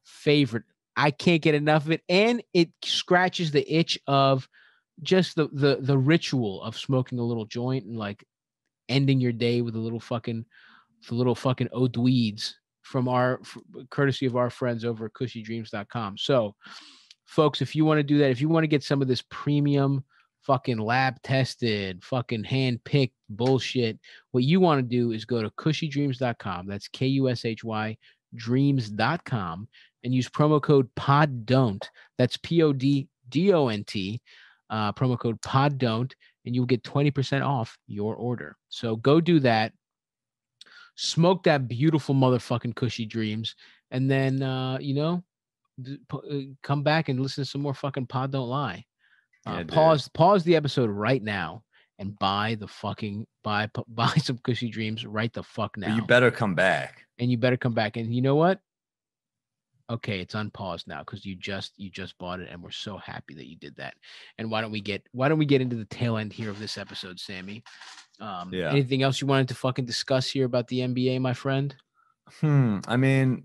I can't get enough of it. And it scratches the itch of just the ritual of smoking a little joint and like ending your day with a little fucking eau d'huiles from courtesy of our friends over at cushydreams.com. So folks, if you want to do that, if you want to get some of this premium fucking lab tested, fucking hand picked bullshit, what you want to do is go to cushydreams.com. That's KUSHY dreams.com and use promo code PODDON'T. That's PODDONT. Promo code PODDON'T, and you'll get 20% off your order. So go do that. Smoke that beautiful motherfucking Cushy Dreams, and then come back and listen to some more fucking Pod Don't Lie. Pause the episode right now and buy some Cushy Dreams right the fuck now. But you better come back. And you know what? Okay, it's unpaused now because you just bought it, and we're so happy that you did that. And why don't we get into the tail end here of this episode, Sammy? Anything else you wanted to fucking discuss here about the NBA, my friend? I mean,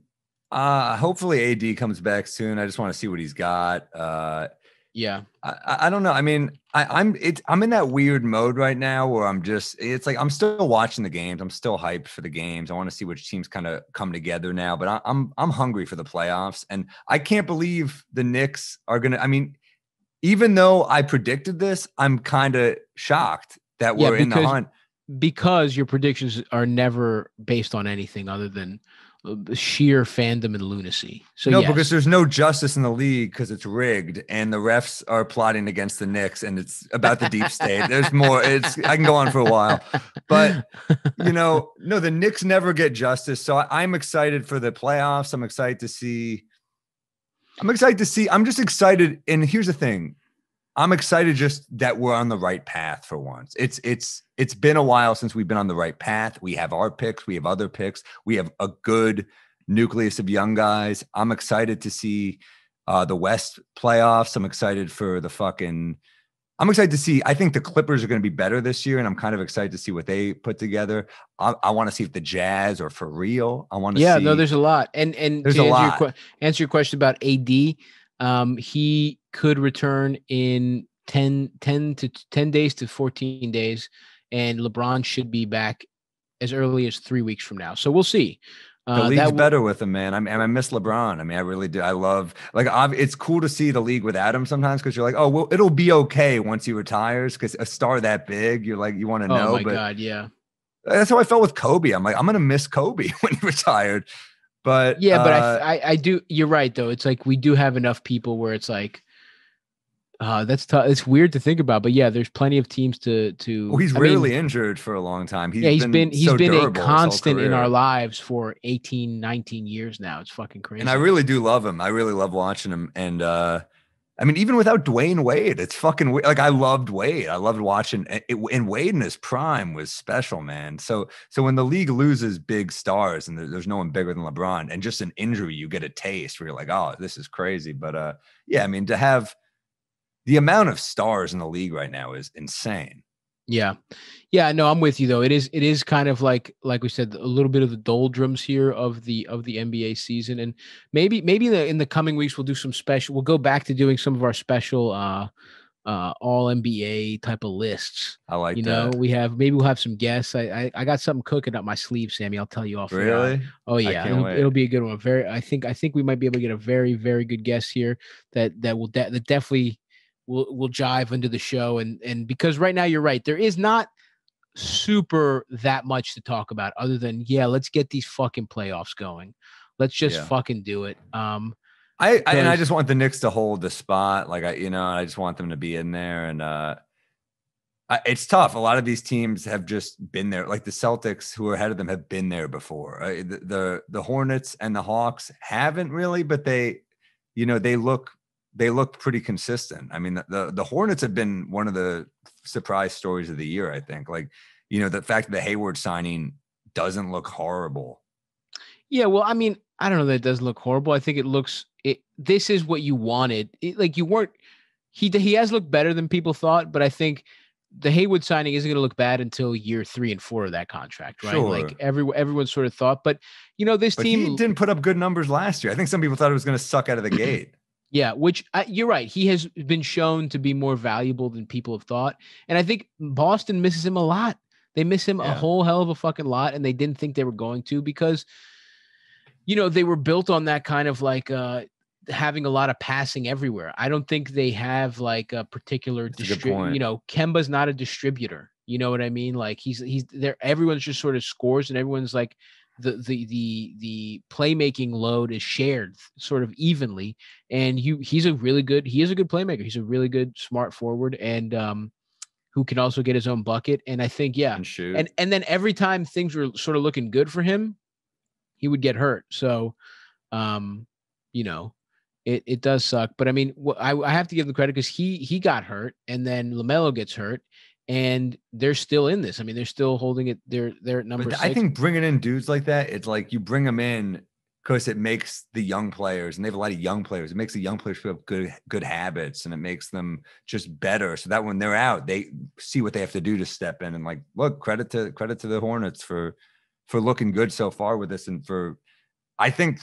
hopefully AD comes back soon. I just want to see what he's got. I don't know. I mean, I'm in that weird mode right now where it's like I'm still watching the games. I'm still hyped for the games. I want to see which teams kind of come together now, but I'm hungry for the playoffs, and I can't believe the Knicks are gonna. I mean, even though I predicted this, I'm kind of shocked that we're in the hunt because your predictions are never based on anything other than sheer fandom and lunacy. So because there's no justice in the league because it's rigged and the refs are plotting against the Knicks and it's about the deep state. There's more. I can go on for a while, but no, the Knicks never get justice. So I'm excited for the playoffs. I'm excited to see. I'm just excited. And here's the thing. I'm excited just that we're on the right path for once. It's been a while since we've been on the right path. We have our picks. We have other picks. We have a good nucleus of young guys. I'm excited to see the West playoffs. I'm excited to see. I think the Clippers are going to be better this year, and I'm kind of excited to see what they put together. I want to see if the Jazz are for real. I want to see. Yeah, no, there's a lot. And there's to a lot. Answer your question about AD, he could return in 10 days to 14 days, and LeBron should be back as early as 3 weeks from now. So we'll see. The league's better with him, man. I miss LeBron. I mean, I really do. I love it's cool to see the league without him sometimes because you're like, oh, well, it'll be okay once he retires because a star that big, you're like, you want to know. Oh my God, yeah. That's how I felt with Kobe. I'm like, I'm gonna miss Kobe when he retired. But yeah, but I do. You're right though. It's like we do have enough people where it's like, that's tough. It's weird to think about, but yeah, there's plenty of teams to. Well, he's rarely injured for a long time. He's been a constant in our lives for 18, 19 years now. It's fucking crazy. And I really do love him. I really love watching him. And I mean, even without Dwayne Wade, it's fucking weird. Like I loved Wade. I loved watching it. And Wade in his prime was special, man. So when the league loses big stars and there's no one bigger than LeBron, and just an injury, you get a taste where you're like, oh, this is crazy. But yeah, I mean, to have the amount of stars in the league right now is insane. Yeah. Yeah. No, I'm with you though. It is kind of like we said, a little bit of the doldrums here of the NBA season. And maybe in the coming weeks, we'll do some we'll go back to doing some of our special, all NBA type of lists. I like that. Maybe we'll have some guests. I got something cooking up my sleeve, Sammy. I'll tell you off. Really? Oh yeah. It'll be a good one. I think we might be able to get a very, very good guest here that definitely will jive into the show. And because right now you're right, there is not super that much to talk about other than, let's get these fucking playoffs going. Let's just fucking do it. I just want the Knicks to hold the spot. Like I just want them to be in there. And it's tough. A lot of these teams have just been there. Like the Celtics, who are ahead of them, have been there before. The Hornets and the Hawks haven't really, but they look pretty consistent. I mean, the Hornets have been one of the surprise stories of the year, I think. Like, the fact that the Hayward signing doesn't look horrible. Yeah, well, I mean, I don't know that it does look horrible. I think this is what you wanted. He has looked better than people thought, but I think the Hayward signing isn't going to look bad until year 3 and 4 of that contract, right? Sure. Like everyone sort of thought, but this team he didn't put up good numbers last year. I think some people thought it was going to suck out of the gate. Yeah, which you're right. He has been shown to be more valuable than people have thought. And I think Boston misses him a lot. They miss him a whole hell of a fucking lot. And they didn't think they were going to because, they were built on that kind of like having a lot of passing everywhere. I don't think they have like a particular distributor. Kemba's not a distributor. You know what I mean? Like he's there. Everyone's just sort of scores and everyone's like, the playmaking load is shared sort of evenly, and he is a good playmaker. He's a really good smart forward, and who can also get his own bucket. And I think and then every time things were sort of looking good for him, he would get hurt. So it does suck. But I mean, I have to give them credit because he got hurt, and then LaMelo gets hurt. And they're still in this. I mean, they're still holding it. They're at number 6. I think bringing in dudes like that, it's like you bring them in because it makes the young players, and they have a lot of young players. It makes the young players feel good habits, and it makes them just better. So that when they're out, they see what they have to do to step in. And like, look, credit to the Hornets for looking good so far with this. And I think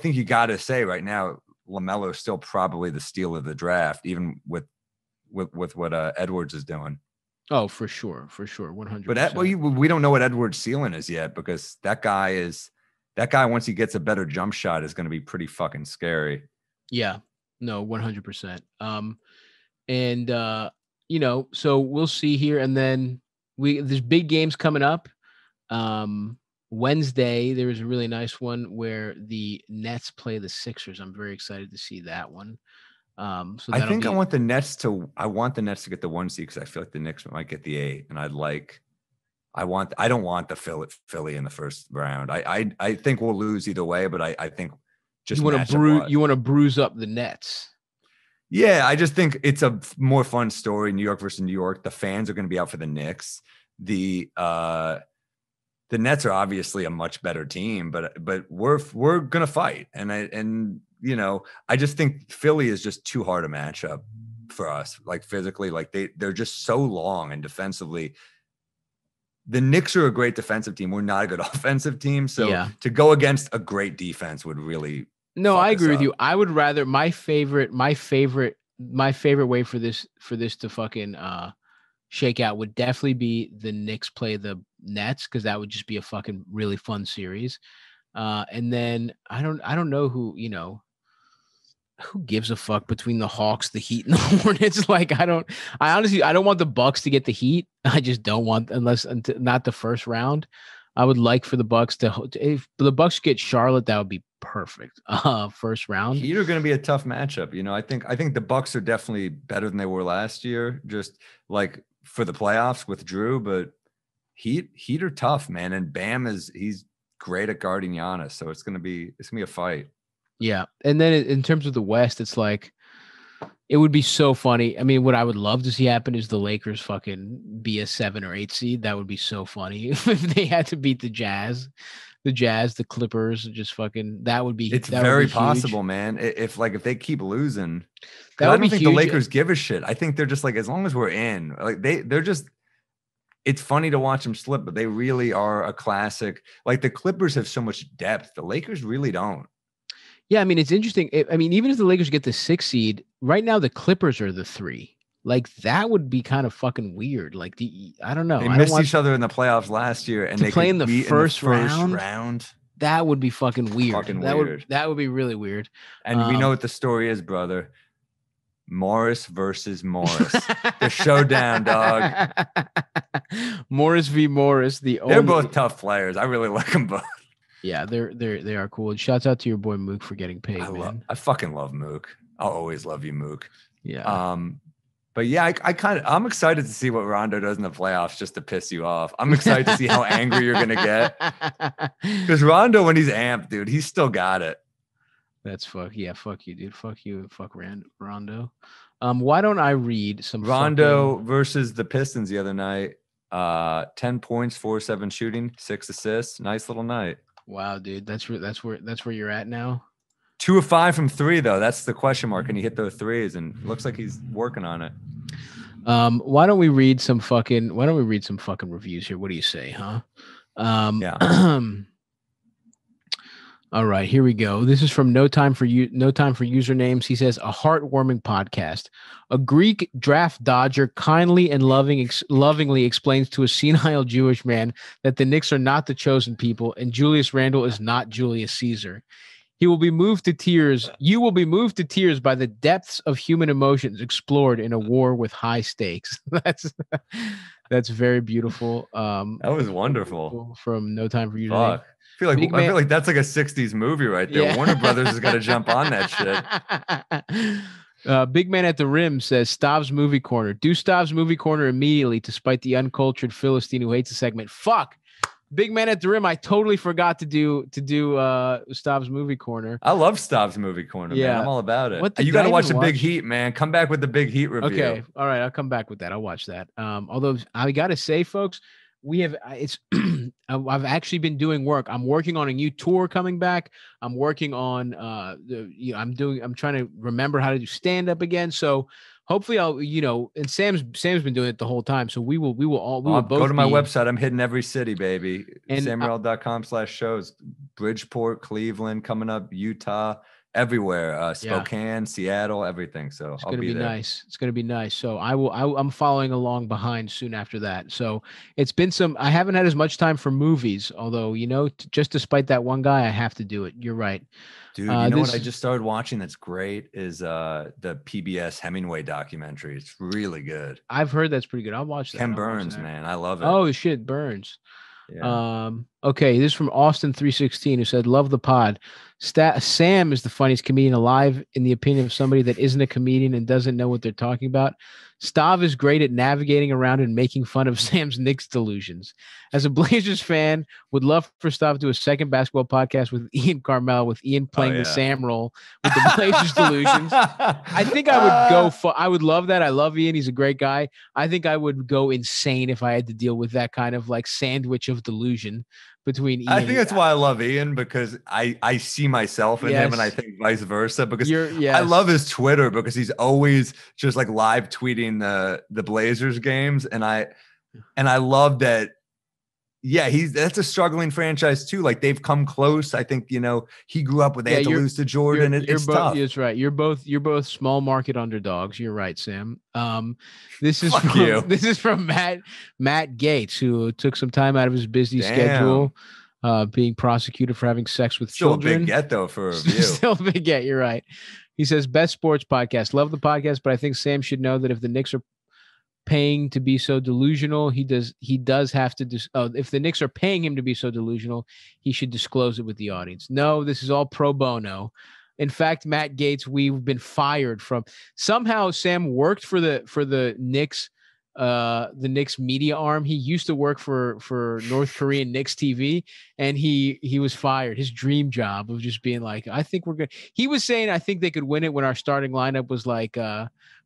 you got to say right now, LaMelo is still probably the steal of the draft, even with what Edwards is doing. Oh, for sure, 100%. But we don't know what Edwards' ceiling is yet because that guy once he gets a better jump shot is going to be pretty fucking scary. Yeah, no, 100%. So we'll see here, and then there's big games coming up. Wednesday there was a really nice one where the Nets play the Sixers. I'm very excited to see that one. So I think I want the Nets to get the 1 seed because I feel like the Knicks might get the 8, and I don't want the Philly in the first round. I think we'll lose either way, but I think just you want to bruise up the Nets. Yeah, I just think it's a more fun story. New York versus New York. The fans are going to be out for the Knicks. the Nets are obviously a much better team, but we're gonna fight, and I just think Philly is just too hard a matchup for us, like physically, like they're just so long, and defensively, the Knicks are a great defensive team. We're not a good offensive team, so to go against a great defense would really. No, I agree with you. I would rather my favorite way for this to fucking shake out would definitely be the Knicks play the Nets, because that would just be a fucking really fun series. And then I don't know who gives a fuck between the Hawks, the Heat, and the Hornets. Like I honestly don't want the Bucks to get the Heat. I just don't want, not the first round. I would like for the Bucks if the Bucks get Charlotte, that would be perfect. First round. Heat are going to be a tough matchup. I think the Bucks are definitely better than they were last year, just like for the playoffs with Drew, but Heat are tough, man. And Bam he's great at guarding Giannis. So it's going to be a fight. Yeah. And then in terms of the West, it's like, it would be so funny. I mean, what I would love to see happen is the Lakers fucking be a 7 or 8 seed. That would be so funny if they had to beat the Jazz, the Clippers, just fucking. That would be. It's very possible, man. If they keep losing, I don't think the Lakers give a shit. I think they're just like, as long as we're in, like they're just. It's funny to watch them slip, but they really are a classic. Like the Clippers have so much depth, the Lakers really don't. Yeah, I mean, it's interesting. Even if the Lakers get the 6 seed, right now the Clippers are the 3. Like that would be kind of fucking weird. Like I don't know. They missed each other in the playoffs last year, and they play in the first round. That would be fucking weird. That would be really weird. And we know what the story is, brother. Morris versus Morris, the showdown, dog. Morris v. Morris. They're both tough players. I really like them both. Yeah, they are cool. Shouts out to your boy Mook for getting paid. I fucking love Mook. I'll always love you, Mook. Yeah. But yeah, I'm excited to see what Rondo does in the playoffs, just to piss you off. I'm excited to see how angry you're gonna get. Because Rondo, when he's amped, dude, he's still got it. Fuck you, dude. Fuck you and fuck Rondo. Why don't I read some Rondo versus the Pistons the other night? 10 points, 4-7 shooting, 6 assists. Nice little night. Wow, dude. That's where you're at now. 2 of 5 from 3, though. That's the question mark. And he hit those threes, and looks like he's working on it. Why don't we read some fucking reviews here? What do you say, huh? Yeah. All right, here we go. This is from No Time for Usernames. He says, a heartwarming podcast. A Greek draft dodger kindly and lovingly explains to a senile Jewish man that the Knicks are not the chosen people and Julius Randle is not Julius Caesar. You will be moved to tears by the depths of human emotions explored in a war with high stakes. That's very beautiful. That was wonderful. From No Time for Usernames. I feel like that's like a 60s movie right there. Yeah. Warner Brothers has got to jump on that shit. Big Man at the Rim says, Stav's Movie Corner. Do Stav's Movie Corner immediately, despite the uncultured Philistine who hates the segment. Fuck. Big Man at the Rim. I totally forgot to do Stav's Movie Corner. I love Stav's Movie Corner, man. I'm all about it. You got to watch the Big Heat, man. Come back with the Big Heat review. Okay. All right. I'll come back with that. I'll watch that. Although I got to say, folks, I've actually been doing work. I'm working on a new tour coming back. I'm working on I'm trying to remember how to do stand up again. So hopefully and Sam's been doing it the whole time. So we will both go to my website. I'm hitting every city, baby. Samuel.com/shows. Bridgeport, Cleveland, coming up, Utah, everywhere, Spokane, Seattle, everything. So it's going to be nice. It's going to be nice. So I'm following along behind soon after that. So it's been I haven't had as much time for movies, although, just despite that one guy, I have to do it. You're right. Dude, what I just started watching that's great is the PBS Hemingway documentary. It's really good. I've heard that's pretty good. I'll watch that. Ken Burns, man. I love it. Oh shit, Burns. Yeah. Okay, this is from Austin 316 who said, love the pod. Sam is the funniest comedian alive in the opinion of somebody that isn't a comedian and doesn't know what they're talking about. Stav is great at navigating around and making fun of Sam's Knicks delusions. As a Blazers fan, would love for Stav to do a second basketball podcast with Ian Carmel, with Ian playing the Sam role with the Blazers delusions. I think I would go for. I would love that. I love Ian. He's a great guy. I think I would go insane if I had to deal with that kind of like sandwich of delusion between Ian. I think that's why I love Ian, because I see myself in him, and I think vice versa, because I love his Twitter, because he's always just like live tweeting the Blazers games. And I love that. Yeah, that's a struggling franchise too. Like they've come close. I think, he grew up with, they had to lose to Jordan. It's tough. That's right. You're both small market underdogs. You're right, Sam. This is from Matt Gates, who took some time out of his busy schedule, being prosecuted for having sex with children. Still a big get though for a review. Still a big get. You're right. He says, best sports podcast. Love the podcast, but I think Sam should know that if the Knicks are paying to be so delusional, he does have to if the Knicks are paying him to be so delusional, he should disclose it with the audience. No, this is all pro bono. In fact, Matt Gates, we've been fired from somehow. Sam worked for the Knicks media arm. He used to work for North Korean Knicks TV, and he was fired. His dream job of just being like, I think we're good. He was saying, I think they could win it when our starting lineup was like,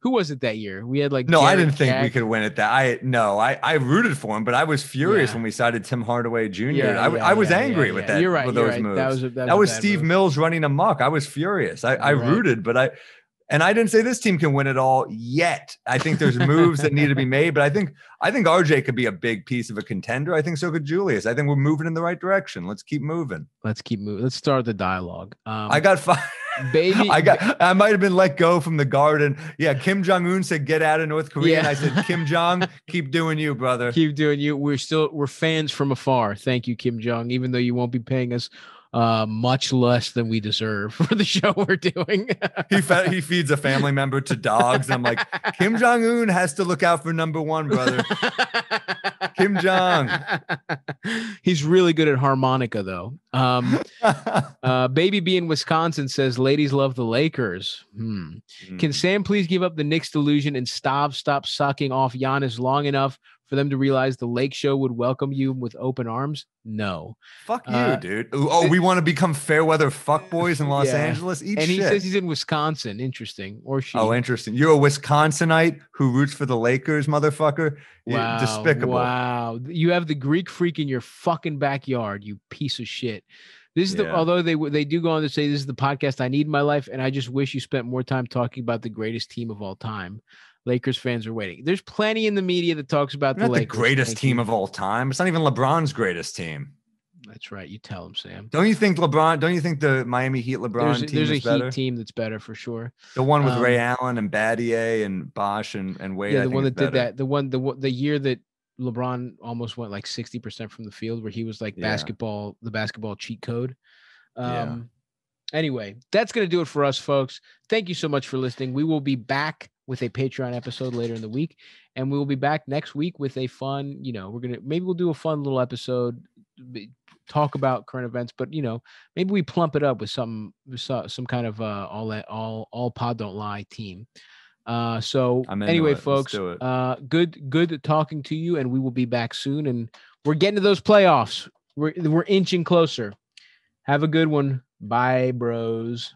who was it that year? We had like, no, I didn't think we could win it. I rooted for him, but I was furious when we cited Tim Hardaway Jr. I was angry with that. You're right. With those moves. That was Steve Mills running amok. I was furious. I rooted, but I didn't say this team can win it all yet. I think there's moves that need to be made, but I think RJ could be a big piece of a contender. I think so could Julius. I think we're moving in the right direction. Let's keep moving. Let's start the dialogue. I got fired. Baby, I might have been let go from the Garden. Yeah, Kim Jong-un said get out of North Korea, and I said, Kim Jong, keep doing you, brother. Keep doing you. We're fans from afar. Thank you, Kim Jong, even though you won't be paying us much less than we deserve for the show we're doing. He feeds a family member to dogs. And I'm like, Kim Jong-un has to look out for number one, brother. Kim Jong. He's really good at harmonica, though. Baby B in Wisconsin says, ladies love the Lakers. Can Sam please give up the Knicks delusion and stop sucking off Giannis long enough for them to realize the Lake Show would welcome you with open arms? No. Fuck you, dude. Oh, we want to become fair weather fuckboys in Los Angeles? Eat he says he's in Wisconsin. Interesting. Or she. Oh, interesting. You're a Wisconsinite who roots for the Lakers, motherfucker? Wow. Despicable. Wow. You have the Greek freak in your fucking backyard, you piece of shit. This is although they do go on to say this is the podcast I need in my life, and I just wish you spent more time talking about the greatest team of all time. Lakers fans are waiting. There's plenty in the media that talks about the Lakers. The greatest team of all time. It's not even LeBron's greatest team. That's right. You tell him, Sam. Don't you think the Miami Heat LeBron team is better? There's a Heat team that's better for sure. The one with Ray Allen and Battier and Bosh and Wade. Yeah, the one that did that. The year that LeBron almost went like 60% from the field, where he was like the basketball cheat code. Anyway, that's going to do it for us, folks. Thank you so much for listening. We will be back with a Patreon episode later in the week, and we will be back next week with a fun, maybe we'll do a fun little episode, talk about current events, but maybe we plump it up with some kind of all pod don't lie team. Anyway, folks, good talking to you, and we will be back soon, and we're getting to those playoffs. We're inching closer. Have a good one. Bye, bros.